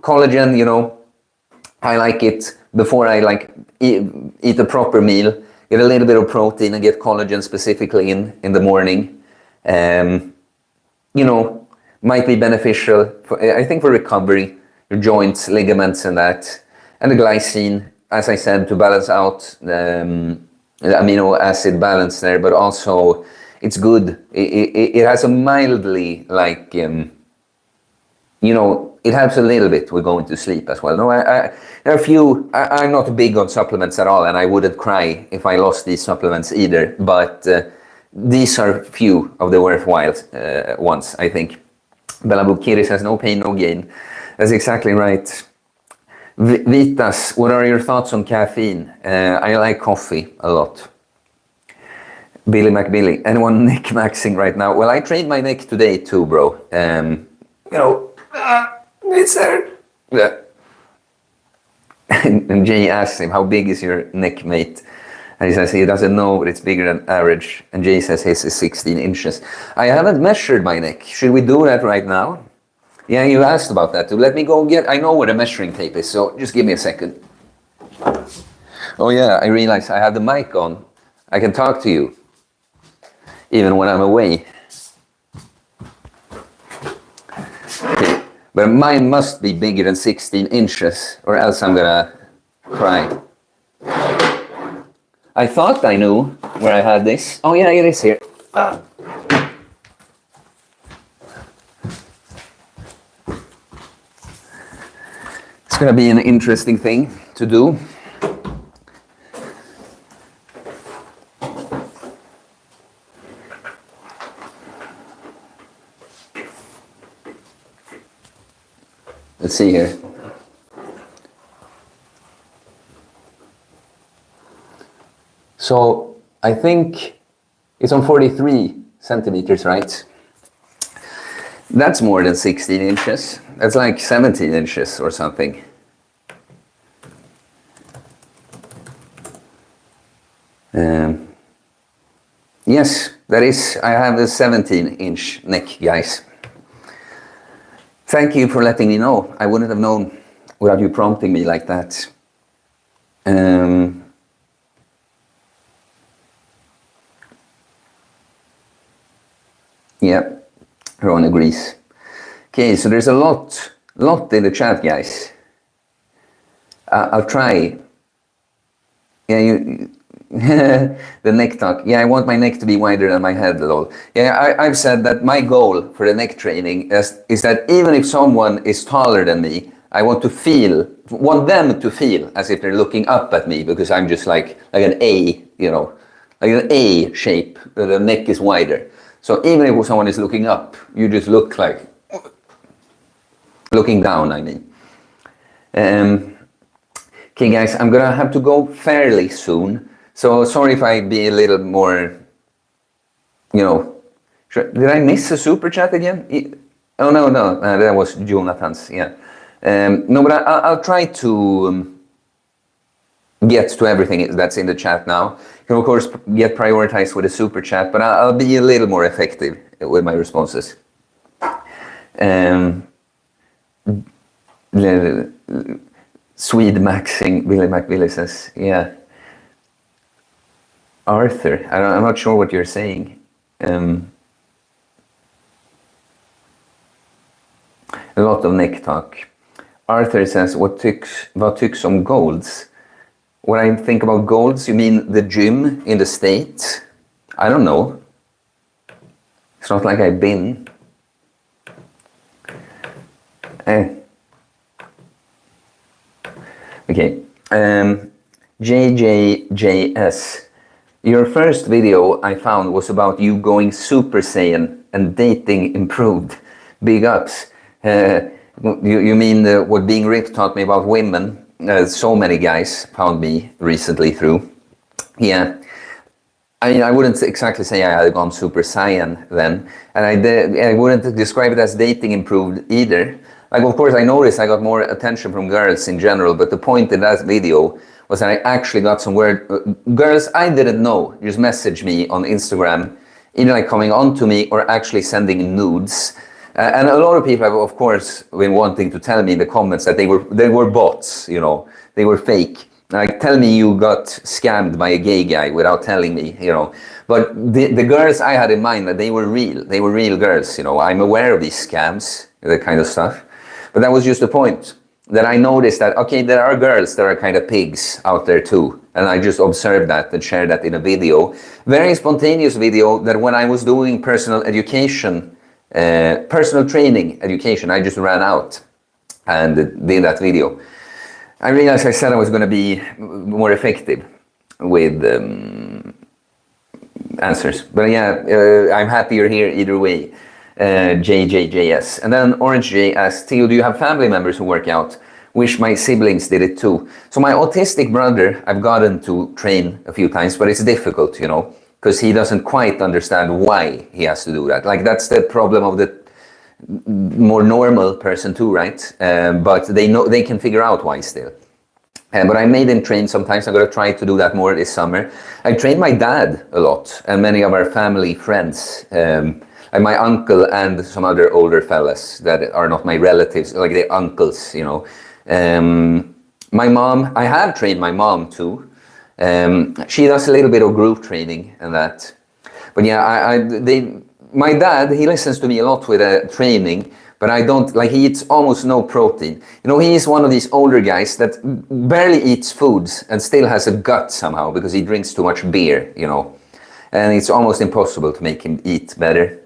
Speaker 1: Collagen, you know, I like it before I eat a proper meal. Get a little bit of protein and get collagen specifically in the morning. You know, might be beneficial I think for recovery, your joints, ligaments and that. And the glycine, as I said, to balance out the amino acid balance there, but also it's good. It has a mildly you know, it helps a little bit with going to sleep as well. No, there are a few, I'm not big on supplements at all, and I wouldn't cry if I lost these supplements either, but these are few of the worthwhile ones, I think. Bella Bukiri says, no pain, no gain. That's exactly right. Vitas, what are your thoughts on caffeine? I like coffee a lot. Billy McBilly, anyone neck maxing right now? Well, I trained my neck today too, bro. You know, it's there. Yeah. And Jay asks him, how big is your neck, mate? And he says he doesn't know, but it's bigger than average. And Jay says his is 16 inches. I haven't measured my neck. Should we do that right now? Yeah, you asked about that too. Let me go I know where the measuring tape is, so just give me a second. Oh yeah, I realize I have the mic on. I can talk to you, even when I'm away. Okay. But mine must be bigger than 16 inches, or else I'm gonna cry. I thought I knew where I had this. Oh yeah, it is here. It's gonna be an interesting thing to do. Let's see here. So I think it's on 43 centimeters, right? That's more than 16 inches. That's like 17 inches or something. Yes, that is. I have a 17-inch neck, guys. Thank you for letting me know. I wouldn't have known without you prompting me like that. Yeah, Ron agrees. Okay, so there's a lot in the chat, guys. I'll try. Yeah, the neck tuck. Yeah, I want my neck to be wider than my head, lol. Yeah, I've said that my goal for the neck training is that even if someone is taller than me, I want them to feel as if they're looking up at me, because I'm just like an A, like an A shape, the neck is wider. So even if someone is looking up, you just look like looking down, I mean. Okay, guys, I'm gonna have to go fairly soon. So sorry if I be a little more, did I miss a super chat again? Oh, no, that was Jonathan's, yeah. No, but I'll try to get to everything that's in the chat now. You can, of course, get prioritized with a super chat, but I'll be a little more effective with my responses. Swede maxing, Billy McBilly says, yeah. Arthur, I'm not sure what you're saying. A lot of neck talk. Arthur says, what tycks om goals? What I think about goals, you mean the gym in the States? I don't know. It's not like I've been. Okay. JJJS. Your first video I found was about you going Super Saiyan and dating improved. Big ups. You mean what being ripped taught me about women? So many guys found me recently through. Yeah. I wouldn't exactly say I had gone Super Saiyan then. And I wouldn't describe it as dating improved either. Like, of course, I noticed I got more attention from girls in general, but the point in that video was that I actually got some girls I didn't know just messaged me on Instagram, either like coming on to me or actually sending nudes. And a lot of people have, of course, been wanting to tell me in the comments that they were bots, they were fake. Like, tell me you got scammed by a gay guy without telling me, But the girls I had in mind, that they were real girls, I'm aware of these scams, that kind of stuff. But that was just the point, that I noticed that, okay, there are girls that are kind of pigs out there too. And I just observed that and shared that in a video. Very spontaneous video that when I was doing personal education, personal training education, I just ran out and did that video. I realized I said I was going to be more effective with answers. But yeah, I'm happy you're here either way. JJJS. And then Orange J asks, Theo, do you have family members who work out? Wish my siblings did it too. So my autistic brother, I've gotten to train a few times, but it's difficult, because he doesn't quite understand why he has to do that. Like, that's the problem of the more normal person too, right? But they can figure out why still. But I made him train sometimes. I'm going to try to do that more this summer. I trained my dad a lot and many of our family friends. Like my uncle and some other older fellas that are not my relatives, like the uncles, My mom, I have trained my mom too. She does a little bit of group training and that. But yeah, my dad, he listens to me a lot with training, but I don't, like, he eats almost no protein. He is one of these older guys that barely eats foods and still has a gut somehow because he drinks too much beer, And it's almost impossible to make him eat better.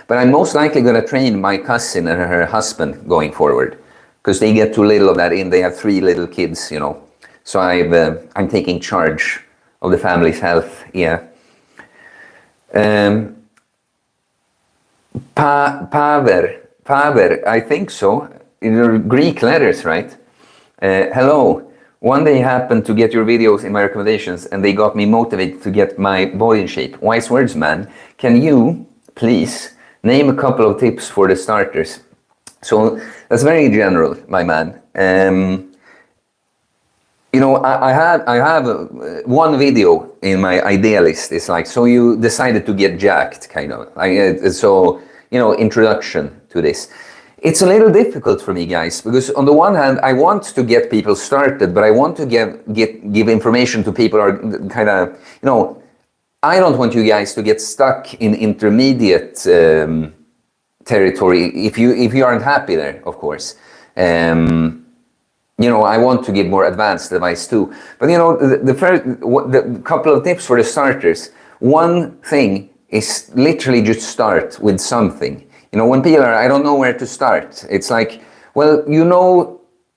Speaker 1: But I'm most likely going to train my cousin and her husband going forward, because they get too little of that in. They have 3 little kids, So I'm taking charge of the family's health. Yeah. Paver, I think so. In Greek letters, right? Hello. One day happened to get your videos in my recommendations, and they got me motivated to get my body in shape. Wise words, man. Can you, please, name a couple of tips for the starters? So that's very general, my man. I have one video in my idea list. It's like, so you decided to get jacked, kind of. Introduction to this. It's a little difficult for me, guys, because on the one hand, I want to get people started, but I want to give information to people who are kind of, I don't want you guys to get stuck in intermediate territory if you aren't happy there, of course. I want to give more advanced advice too. But the couple of tips for the starters. One thing is literally just start with something. When people are, I don't know where to start. It's like, well,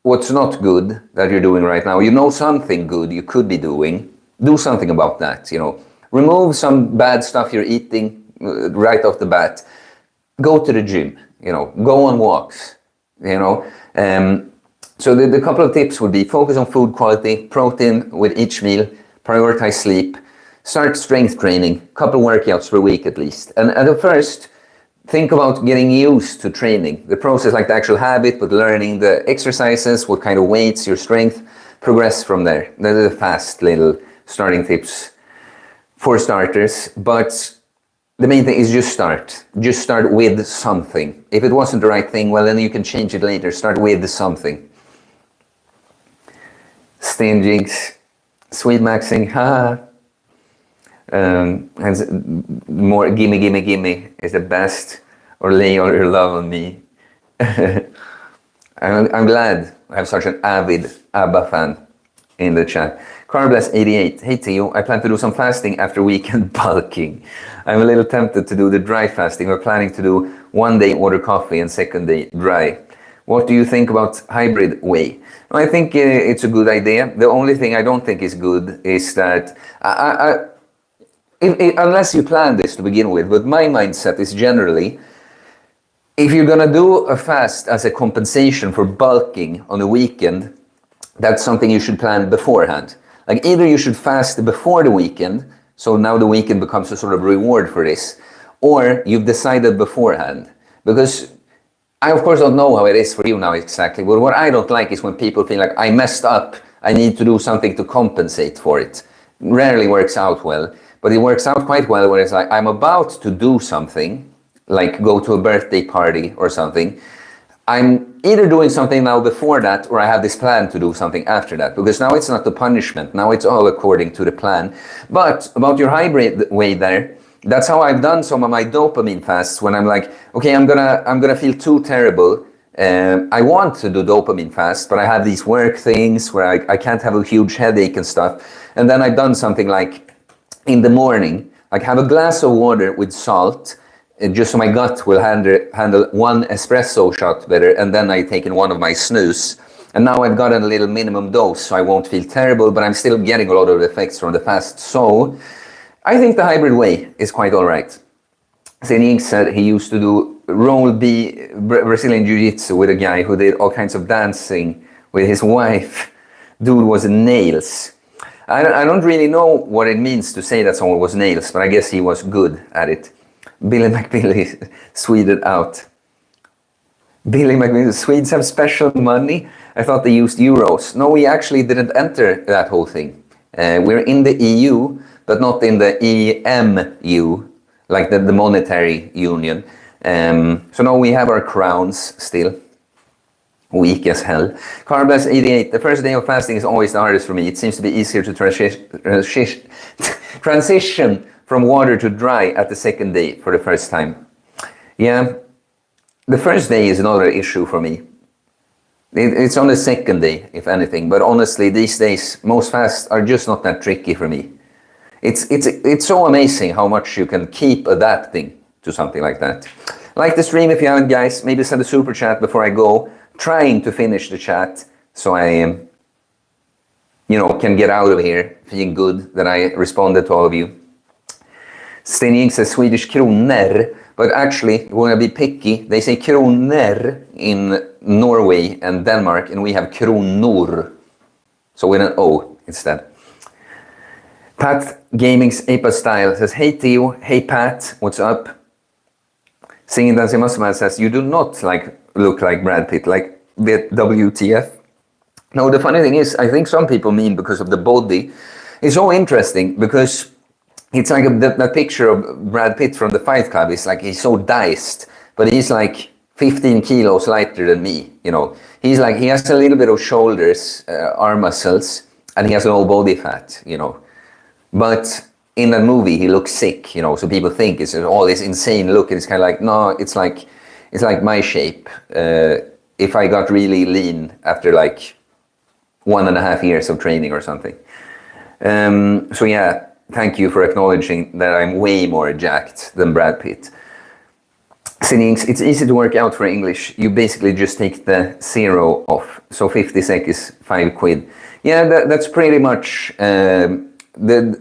Speaker 1: what's not good that you're doing right now. Something good you could be doing. Do something about that. Remove some bad stuff you're eating right off the bat. Go to the gym. Go on walks. So the couple of tips would be focus on food quality, protein with each meal, prioritize sleep, start strength training, couple workouts per week at least. And at first, think about getting used to training. The process, like the actual habit, but learning the exercises, what kind of weights, your strength, progress from there. Those are the fast little starting tips for starters. But the main thing is just start. Just start with something. If it wasn't the right thing, well, then you can change it later. Start with something. Stingings, sweet maxing, and more gimme is the best, or lay all your love on me. I'm glad I have such an avid ABBA fan in the chat. Carbless88, hey Theo, I plan to do some fasting after weekend bulking. I'm a little tempted to do the dry fasting. We're planning to do 1 day order coffee and 2nd day dry. What do you think about hybrid whey? I think it's a good idea. The only thing I don't think is good is that, unless you plan this to begin with, but my mindset is generally, if you're going to do a fast as a compensation for bulking on a weekend, that's something you should plan beforehand. Like either you should fast before the weekend, so now the weekend becomes a sort of reward for this, or you've decided beforehand. Because I, of course, don't know how it is for you now exactly, but what I don't like is when people feel like I messed up, I need to do something to compensate for it. Rarely works out well, but it works out quite well when it's like I'm about to do something, like go to a birthday party or something. I'm either doing something now before that, or I have this plan to do something after that, because now it's not the punishment, now it's all according to the plan. But about your hybrid way there, that's how I've done some of my dopamine fasts, when I'm like, okay, I'm gonna feel too terrible. I want to do dopamine fast, but I have these work things where I can't have a huge headache and stuff. And then I've done something like in the morning, like have a glass of water with salt, just so my gut will handle 1 espresso shot better. And then I've taken one of my snooze. And now I've gotten a little minimum dose, so I won't feel terrible, but I'm still getting a lot of the effects from the fast. So I think the hybrid way is quite all right. Zening said he used to do roll B Brazilian Jiu-Jitsu with a guy who did all kinds of dancing with his wife. Dude was nails. I don't really know what it means to say that someone was nails, but I guess he was good at it. Billy McBilly Sweded out. Billy McBilly, Swedes have special money? I thought they used euros. No, we actually didn't enter that whole thing. We're in the EU, but not in the EMU, like the monetary union. So now we have our crowns still. Weak as hell. Carbless 88. The first day of fasting is always the hardest for me. It seems to be easier to transition from water to dry at the 2nd day for the first time. Yeah, the first day is not an issue for me. It's on the 2nd day, if anything. But honestly, these days, most fasts are just not that tricky for me. It's so amazing how much you can keep adapting to something like that. Like the stream if you haven't, guys. Maybe send a super chat before I go. Trying to finish the chat so I can get out of here feeling good that I responded to all of you. Stening says Swedish kronor, but actually, when I be picky, they say kronor in Norway and Denmark, and we have kronor. So with an O instead. Pat Gaming's Apa Style says, hey Theo, hey Pat, what's up? Singing Dancing Muscle Man says, you do not look like Brad Pitt, like WTF. No, the funny thing is, I think some people mean because of the body. It's so interesting because it's like that picture of Brad Pitt from the Fight Club. It's like he's so diced, but he's like 15 kilos lighter than me. You know, he's like he has a little bit of shoulders, arm muscles, and he has low body fat. You know, but in that movie he looks sick. You know, so people think it's all this insane look, and it's kind of like no, it's like my shape. If I got really lean after like 1.5 years of training or something. So yeah, thank you for acknowledging that I'm way more jacked than Brad Pitt. Sinings, it's easy to work out for English. You basically just take the 0 off. So 50 sec is 5 quid. Yeah, that's pretty much the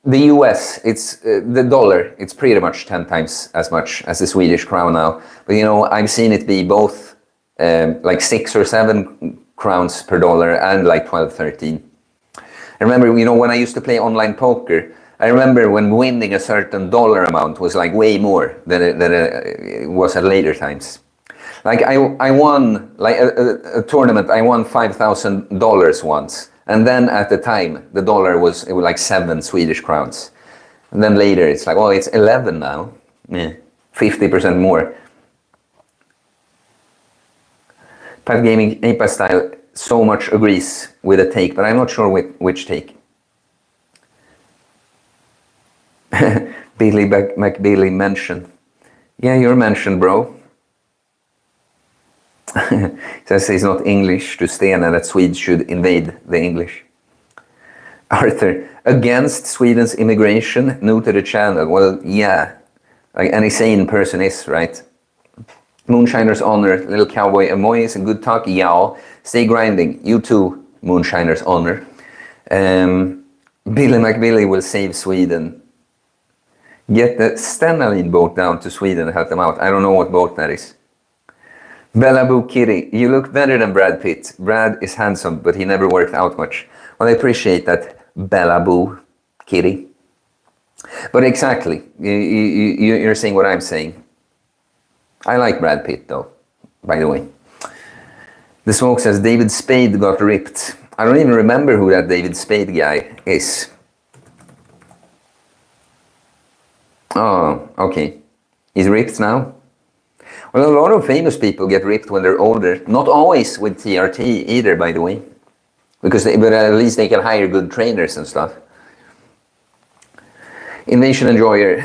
Speaker 1: US. It's the dollar. It's pretty much 10 times as much as the Swedish crown now. But you know, I've seen it be both like 6 or 7 crowns per dollar and like 12, 13. I remember, you know, when I used to play online poker, I remember when winning a certain dollar amount was like way more than it was at later times. Like I won like a tournament, I won $5,000 once. And then at the time, the dollar was like 7 Swedish crowns. And then later it's like, oh, it's 11 now. Yeah, 50% more. Pat Gaming, APA style, so much agrees with a take, but I'm not sure which take. Billy McBilly mentioned. Yeah, you're mentioned, bro. He says he's not English to Sten and that Swedes should invade the English. Arthur, against Sweden's immigration, new to the channel. Well, yeah, like any sane person is, right? Moonshiner's honor, little cowboy emojis and good talk. Yeah, stay grinding. You too, Moonshiner's honor. Billy McBilly will save Sweden. Get the Stenalin boat down to Sweden and help them out. I don't know what boat that is. Bella Boo Kitty, you look better than Brad Pitt. Brad is handsome, but he never worked out much. Well, I appreciate that, Bella Boo Kitty. But exactly, you're saying what I'm saying. I like Brad Pitt, though, by the way. The Smoke says David Spade got ripped. I don't even remember who that David Spade guy is. Oh, okay. He's ripped now? Well, a lot of famous people get ripped when they're older. Not always with TRT either, by the way. But at least they can hire good trainers and stuff. Invasion Enjoyer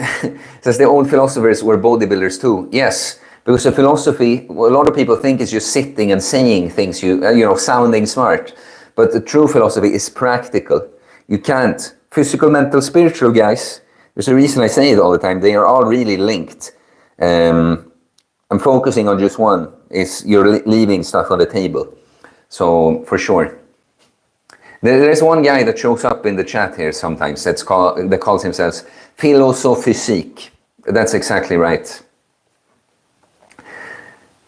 Speaker 1: says the old philosophers were bodybuilders too. Yes, because the philosophy, a lot of people think is just sitting and saying things, you know, sounding smart. But the true philosophy is practical. You can't. Physical, mental, spiritual, guys. There's a reason I say it all the time. They are all really linked. I'm focusing on just one. Is you're leaving stuff on the table. So, for sure. There's one guy that shows up in the chat here sometimes that calls himself Philosophysique. That's exactly right.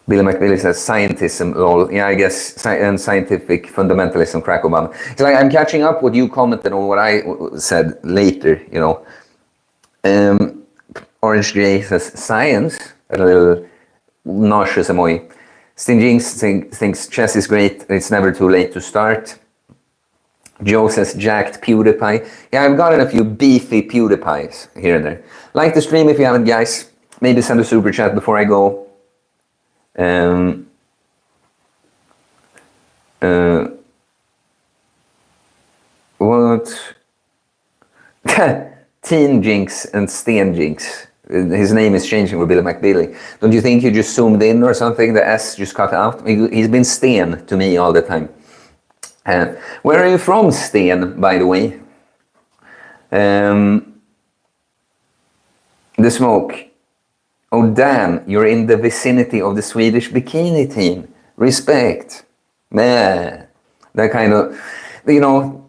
Speaker 1: Billy McBilly says scientism, lol. Yeah, I guess, and scientific fundamentalism, crack Obama. It's like I'm catching up what you commented on what I said later, you know. Orange J says science, a little nauseous emoji. Sting Jinx thinks chess is great, it's never too late to start. Joe says jacked PewDiePie. Yeah, I've gotten a few beefy PewDiePies here and there. Like the stream if you haven't, guys. Maybe send a super chat before I go. What? Teen Jinx and Sten Jinx. His name is changing with Billy McBilly. Don't you think you just zoomed in or something? The S just cut out. He's been Sten to me all the time. Where are you from, Sten, by the way? The Smoke. Oh, damn, you're in the vicinity of the Swedish bikini team. Respect. Man, that kind of, you know,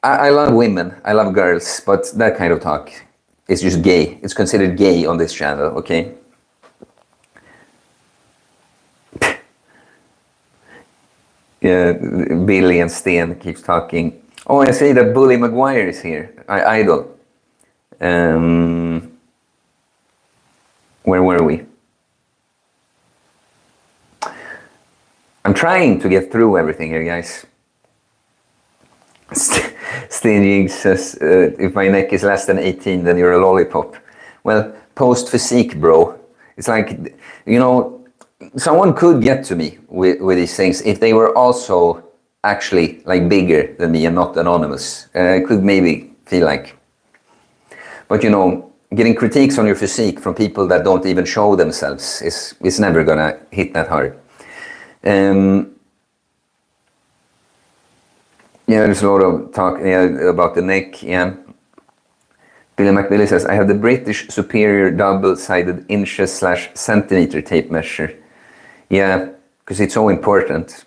Speaker 1: I love women, I love girls, but that kind of talk is just gay. It's considered gay on this channel, okay? Yeah, Billy and Sten keeps talking. Oh, I see that Bully Maguire is here. Idol. Where were we? I'm trying to get through everything here, guys. Stinging says, if my neck is less than 18, then you're a lollipop. Well, post physique, bro. It's like, you know, someone could get to me with these things if they were also actually like bigger than me and not anonymous. I could maybe feel like. But you know, getting critiques on your physique from people that don't even show themselves is never gonna hit that hard. Yeah, there's a lot of talk about the neck. Yeah. Billy McBilly says, I have the British Superior double-sided inches/centimeter tape measure. Yeah, because it's so important.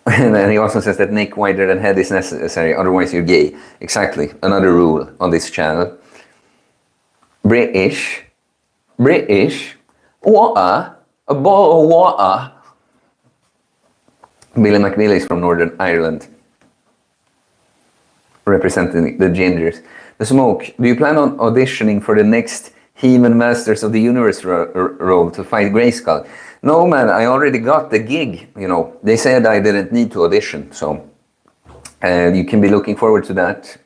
Speaker 1: And then he also says that neck wider than head is necessary, otherwise you're gay. Exactly, another rule on this channel. British, water, a bottle of water. Billy McNeil is from Northern Ireland, representing the gingers. The Smoke, do you plan on auditioning for the next He-Man Masters of the Universe role to fight Grayskull? No, man, I already got the gig, you know. They said I didn't need to audition, so you can be looking forward to that.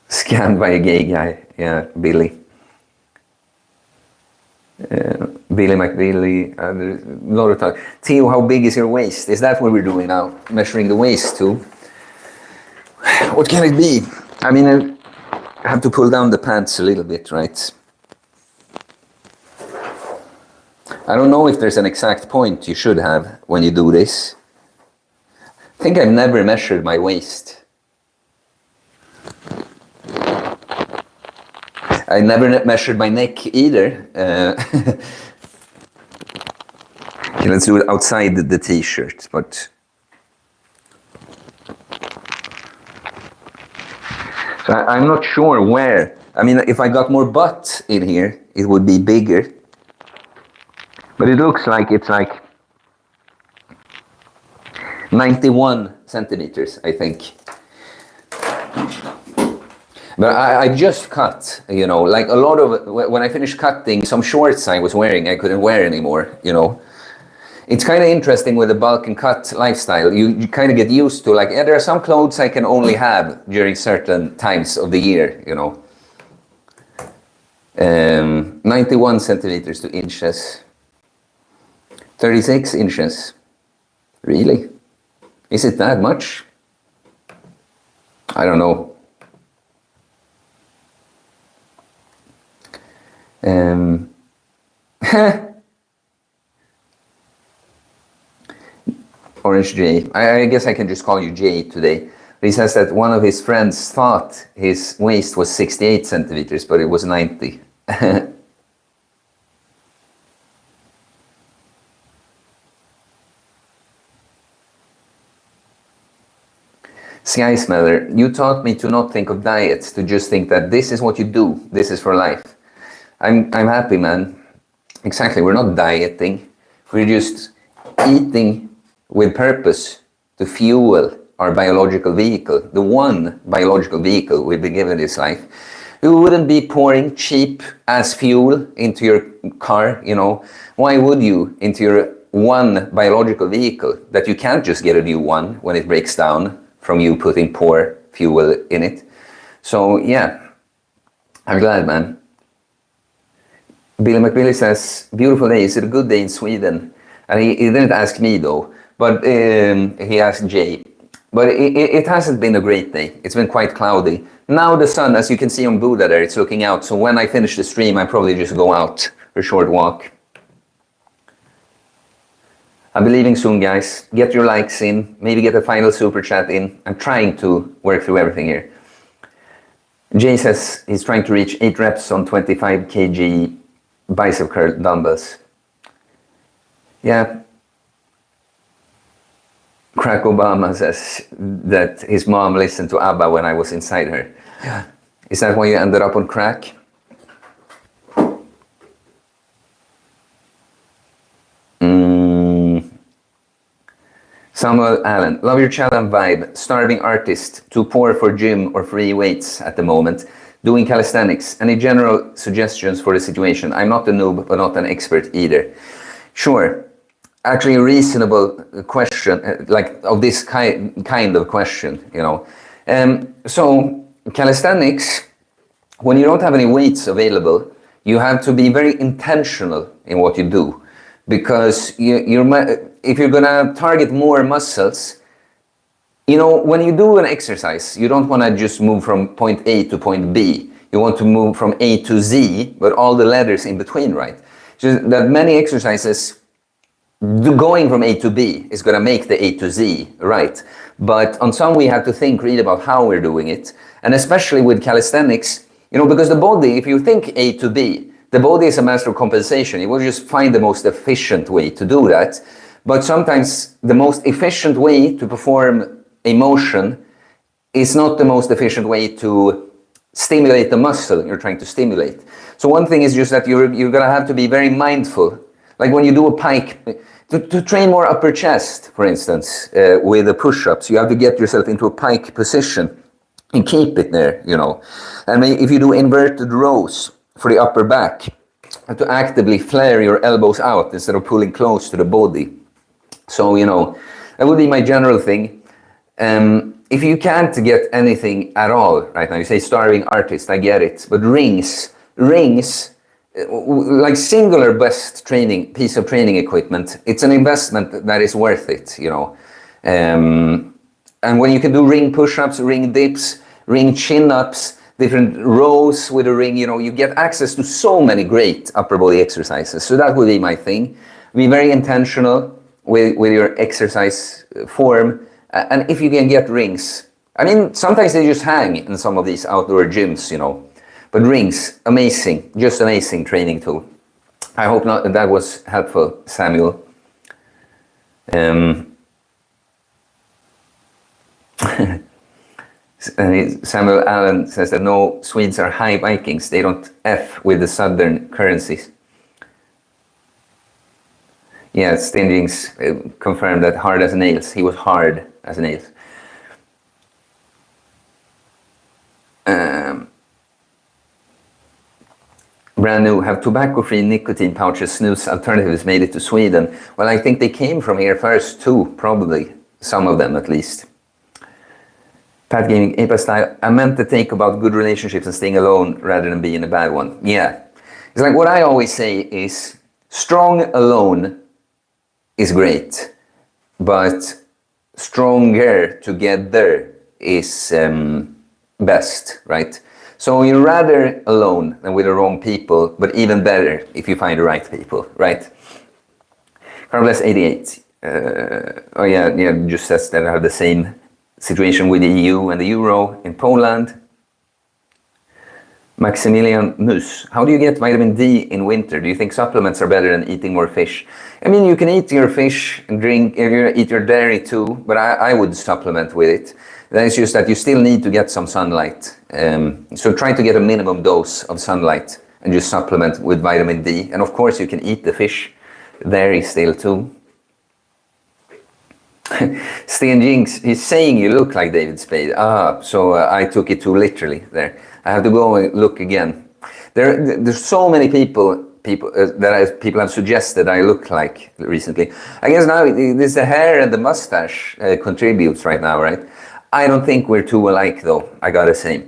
Speaker 1: Scanned by a gay guy, yeah, Billy. Billy McBilly, there's a lot of talk. Theo, how big is your waist? Is that what we're doing now? Measuring the waist too? What can it be? I mean, I have to pull down the pants a little bit, right? I don't know if there's an exact point you should have when you do this. I think I've never measured my waist. I never measured my neck either. Okay, let's do it outside the t-shirt, but... So I'm not sure where. I mean, if I got more butt in here, it would be bigger. But it looks like it's like 91 centimeters, I think. But I just cut, you know, like a lot of, when I finished cutting, some shorts I was wearing, I couldn't wear anymore, you know. It's kind of interesting with the bulk and cut lifestyle. You kind of get used to, like, yeah, there are some clothes I can only have during certain times of the year, you know. 91 centimeters to inches. 36 inches. Really? Is it that much? I don't know. Orange J. I guess I can just call you J today. He says that one of his friends thought his waist was 68 centimeters, but it was 90. Sky Smeller, you taught me to not think of diets, to just think that this is what you do, this is for life. I'm happy, man. Exactly, we're not dieting. We're just eating with purpose to fuel our biological vehicle, the one biological vehicle we've been given this life. You wouldn't be pouring cheap as fuel into your car, you know. Why would you into your one biological vehicle that you can't just get a new one when it breaks down from you putting poor fuel in it? So yeah, I'm glad, man. Billy McBilly says, beautiful day, is it a good day in Sweden? And he didn't ask me though, but he asked Jay. But it hasn't been a great day. It's been quite cloudy. Now the sun, as you can see on Buddha there, it's looking out. So when I finish the stream, I probably just go out for a short walk. I'll be leaving soon, guys. Get your likes in, maybe get a final super chat in. I'm trying to work through everything here. Jay says he's trying to reach 8 reps on 25 kg bicep curl dumbbells. Yeah. Crack Obama says that his mom listened to ABBA when I was inside her. Yeah. Is that why you ended up on crack? Samuel Allen, love your challenge vibe. Starving artist, too poor for gym or free weights at the moment. Doing calisthenics. Any general suggestions for the situation? I'm not a noob, but not an expert either. Sure. actually a reasonable question, like of this kind of question, you know. So calisthenics, when you don't have any weights available, you have to be very intentional in what you do, because if you're gonna target more muscles, you know, when you do an exercise, you don't want to just move from point A to point B. You want to move from A to Z, but all the letters in between, right? So that many exercises, going from A to B is going to make the A to Z, right? But on some, we have to think really about how we're doing it. And especially with calisthenics, you know, because the body, if you think A to B, the body is a master of compensation. It will just find the most efficient way to do that. But sometimes the most efficient way to perform a motion is not the most efficient way to stimulate the muscle you're trying to stimulate. So one thing is just that you're going to have to be very mindful. Like when you do a pike, to train more upper chest, for instance, with the push-ups, you have to get yourself into a pike position and keep it there, you know. And if you do inverted rows for the upper back, you have to actively flare your elbows out instead of pulling close to the body. So, you know, that would be my general thing. If you can't get anything at all right now, you say starving artist, I get it. But rings, like singular best piece of training equipment, it's an investment that is worth it, you know. And when you can do ring push-ups, ring dips, ring chin-ups, different rows with a ring, you know, you get access to so many great upper body exercises. So that would be my thing. Be very intentional with your exercise form. And if you can get rings, I mean, sometimes they just hang in some of these outdoor gyms, you know. But rings, amazing, just amazing training tool. I hope that was helpful, Samuel. Samuel Allen says that no, Swedes are high Vikings. They don't F with the southern currencies. Yeah, Stingings confirmed that hard as nails. He was hard as nails. Brand new, have tobacco-free nicotine pouches, snus alternatives made it to Sweden? Well, I think they came from here first too, probably. Some of them at least. Pat Gaming, Apa Style, I meant to think about good relationships and staying alone rather than being a bad one. Yeah. It's like what I always say is, strong alone is great, but stronger together is best, right? So you're rather alone than with the wrong people, but even better if you find the right people, right? Carlos 88. Oh yeah, just says that I have the same situation with the EU and the Euro in Poland. Maximilian Mus, how do you get vitamin D in winter? Do you think supplements are better than eating more fish? I mean, you can eat your fish and drink, eat your dairy too, but I would supplement with it. It's just that you still need to get some sunlight. So try to get a minimum dose of sunlight and just supplement with vitamin D. And of course you can eat the fish dairy still too. Sten Jinx, he's saying you look like David Spade. So I took it too literally there. I have to go and look again. There's so many people have suggested I look like recently. I guess now this the hair and the mustache contributes right now, right? I don't think we're too alike though, I gotta say.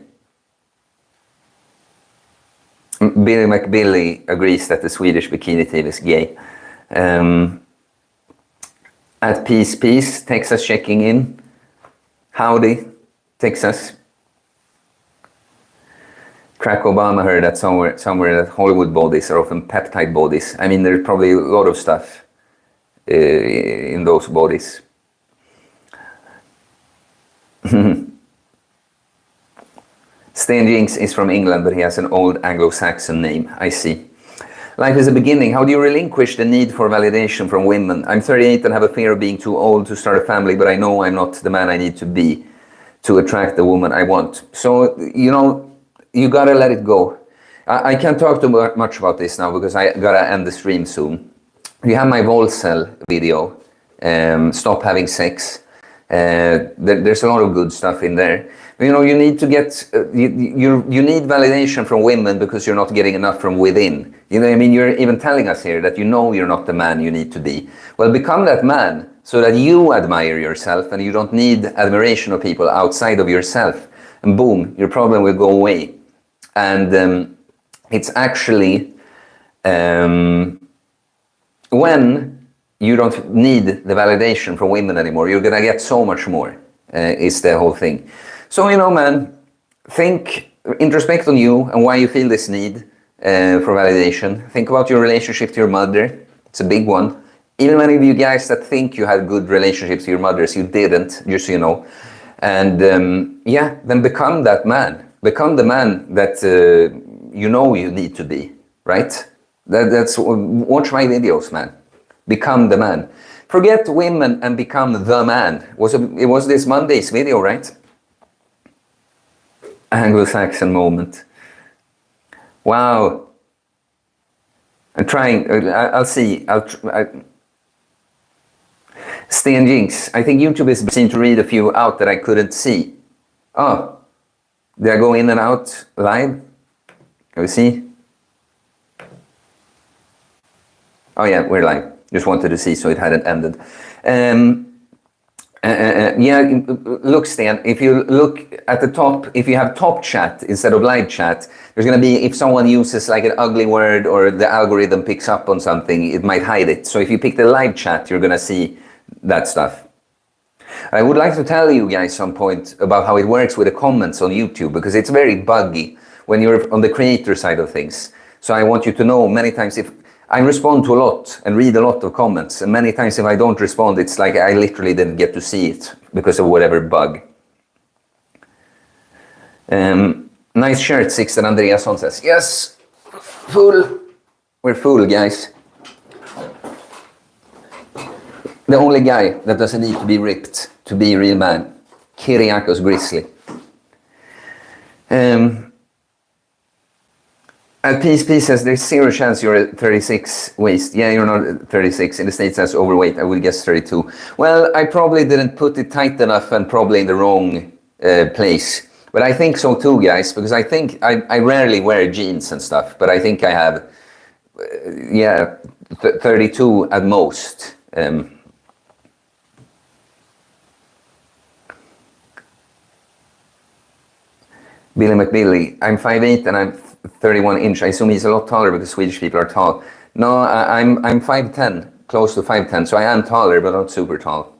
Speaker 1: Billy McBilly agrees that the Swedish bikini team is gay. At Peace, Texas checking in. Howdy, Texas. Crack Obama heard that somewhere that Hollywood bodies are often peptide bodies. I mean, there's probably a lot of stuff in those bodies. Stan Jinx is from England, but he has an old Anglo-Saxon name. I see. Life is a beginning. How do you relinquish the need for validation from women? I'm 38 and have a fear of being too old to start a family, but I know I'm not the man I need to be to attract the woman I want. So, you know, you gotta let it go. I can't talk too much about this now because I gotta end the stream soon. You have my Volcel video, Stop Having Sex. There's a lot of good stuff in there. You know, you need to get, you need validation from women because you're not getting enough from within. You know what I mean? You're even telling us here that you know you're not the man you need to be. Well, become that man so that you admire yourself and you don't need admiration of people outside of yourself. And boom, your problem will go away. And it's actually when you don't need the validation from women anymore, you're gonna get so much more, is the whole thing. So, you know, man, think, introspect on you and why you feel this need for validation. Think about your relationship to your mother. It's a big one. Even many of you guys that think you had good relationships to your mothers, you didn't, just so you know. And yeah, then become that man. Become the man that you know you need to be, right? That's watch my videos, man. Become the man. Forget women and become the man. It was this Monday's video, right? Anglo-Saxon moment. Wow. I'm trying. I'll see. Sten Jinx. I think YouTube is seen to read a few out that I couldn't see. Oh, did I go in and out live? Can we see? Oh yeah, we're live. Just wanted to see so it hadn't ended. Yeah, look, Stan, if you look at the top, if you have top chat instead of live chat, there's going to be, if someone uses like an ugly word or the algorithm picks up on something, it might hide it. So if you pick the live chat, you're going to see that stuff. I would like to tell you guys some point about how it works with the comments on YouTube, because it's very buggy when you're on the creator side of things. So I want you to know, many times if I respond to a lot and read a lot of comments, and many times if I don't respond, it's like I literally didn't get to see it because of whatever bug. Nice shirt, Sixten Andreasson says. Yes, full. We're full, guys. The only guy that doesn't need to be ripped to be a real man. Kyriakos Grizzly. Peace says there's zero chance you're at 36 waist. Yeah, you're not 36. In the States, that's overweight. I would guess 32. Well, I probably didn't put it tight enough and probably in the wrong place. But I think so too, guys, because I think I rarely wear jeans and stuff, but I think I have, 32 at most. Billy McBilly, I'm 5'8" and I'm 31 inch. I assume he's a lot taller because Swedish people are tall. No, I'm 5'10", close to 5'10", so I am taller, but not super tall.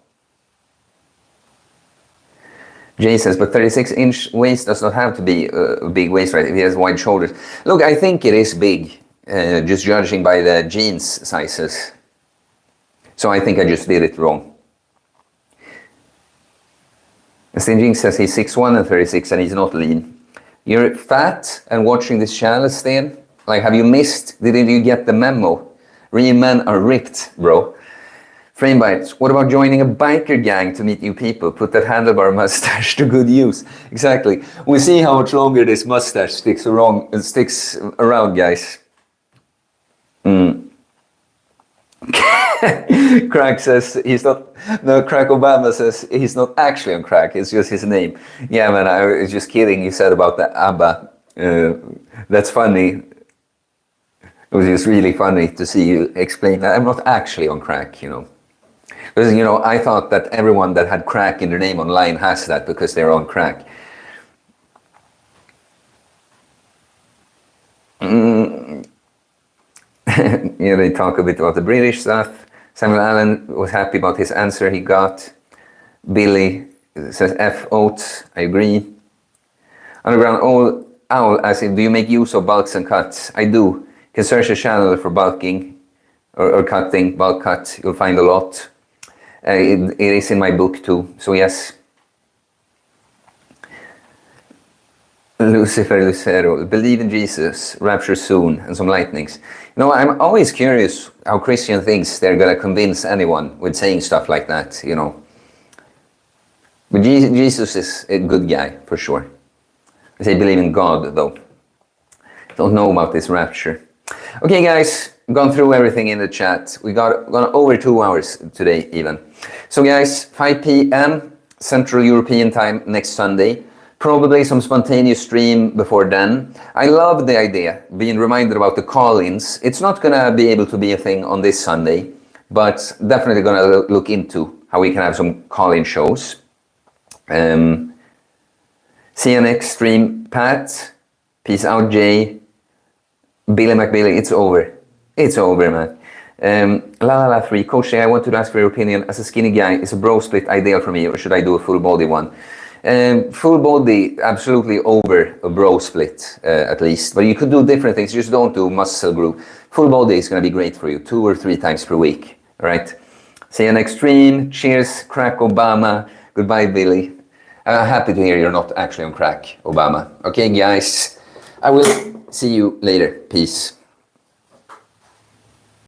Speaker 1: Jay says, but 36-inch waist does not have to be a big waist, right? If he has wide shoulders. Look, I think it is big, just judging by the jeans sizes. So I think I just did it wrong. Sten Jing says he's 6'1" and 36 and he's not lean. You're fat and watching this channel, Sten? Like, have you missed? Didn't you get the memo? Real men are ripped, bro. Frame bites. What about joining a biker gang to meet new people? Put that handlebar mustache to good use. Exactly. We'll see how much longer this mustache sticks around, guys. Crack says he's not. No, Crack Obama says he's not actually on crack. It's just his name. Yeah, man, I was just kidding. You said about the ABBA. That's funny. It was just really funny to see you explain that. I'm not actually on crack, you know. Because, you know, I thought that everyone that had crack in their name online has that because they're on crack. Yeah, they talk a bit about the British stuff. Samuel Allen was happy about his answer he got. Billy says F oats. I agree. Underground Owl asks, do you make use of bulks and cuts? I do. You can search the channel for bulking or cutting, bulk cut. You'll find a lot. It is in my book too. So yes. Lucifer Lucero, believe in Jesus, rapture soon, and some lightnings. You know, I'm always curious how Christian thinks they're going to convince anyone with saying stuff like that, you know. But Jesus is a good guy, for sure. They believe in God, though. Don't know about this rapture. Okay, guys, gone through everything in the chat. We got over 2 hours today, even. So, guys, 5 p.m. Central European time next Sunday. Probably some spontaneous stream before then. I love the idea, being reminded about the call-ins. It's not going to be able to be a thing on this Sunday, but definitely going to look into how we can have some call-in shows. See you next stream, Pat. Peace out, Jay. Billy McBilly, it's over. It's over, man. La 3, Coach Jay, I wanted to ask for your opinion. As a skinny guy, is a bro split ideal for me, or should I do a full body one? Full body, absolutely over a bro split, at least. But you could do different things. Just don't do muscle group. Full body is going to be great for you, 2 or 3 times per week. All right. See you next stream. Cheers, crack Obama. Goodbye, Billy. I'm happy to hear you're not actually on crack, Obama. Okay, guys. I will see you later. Peace.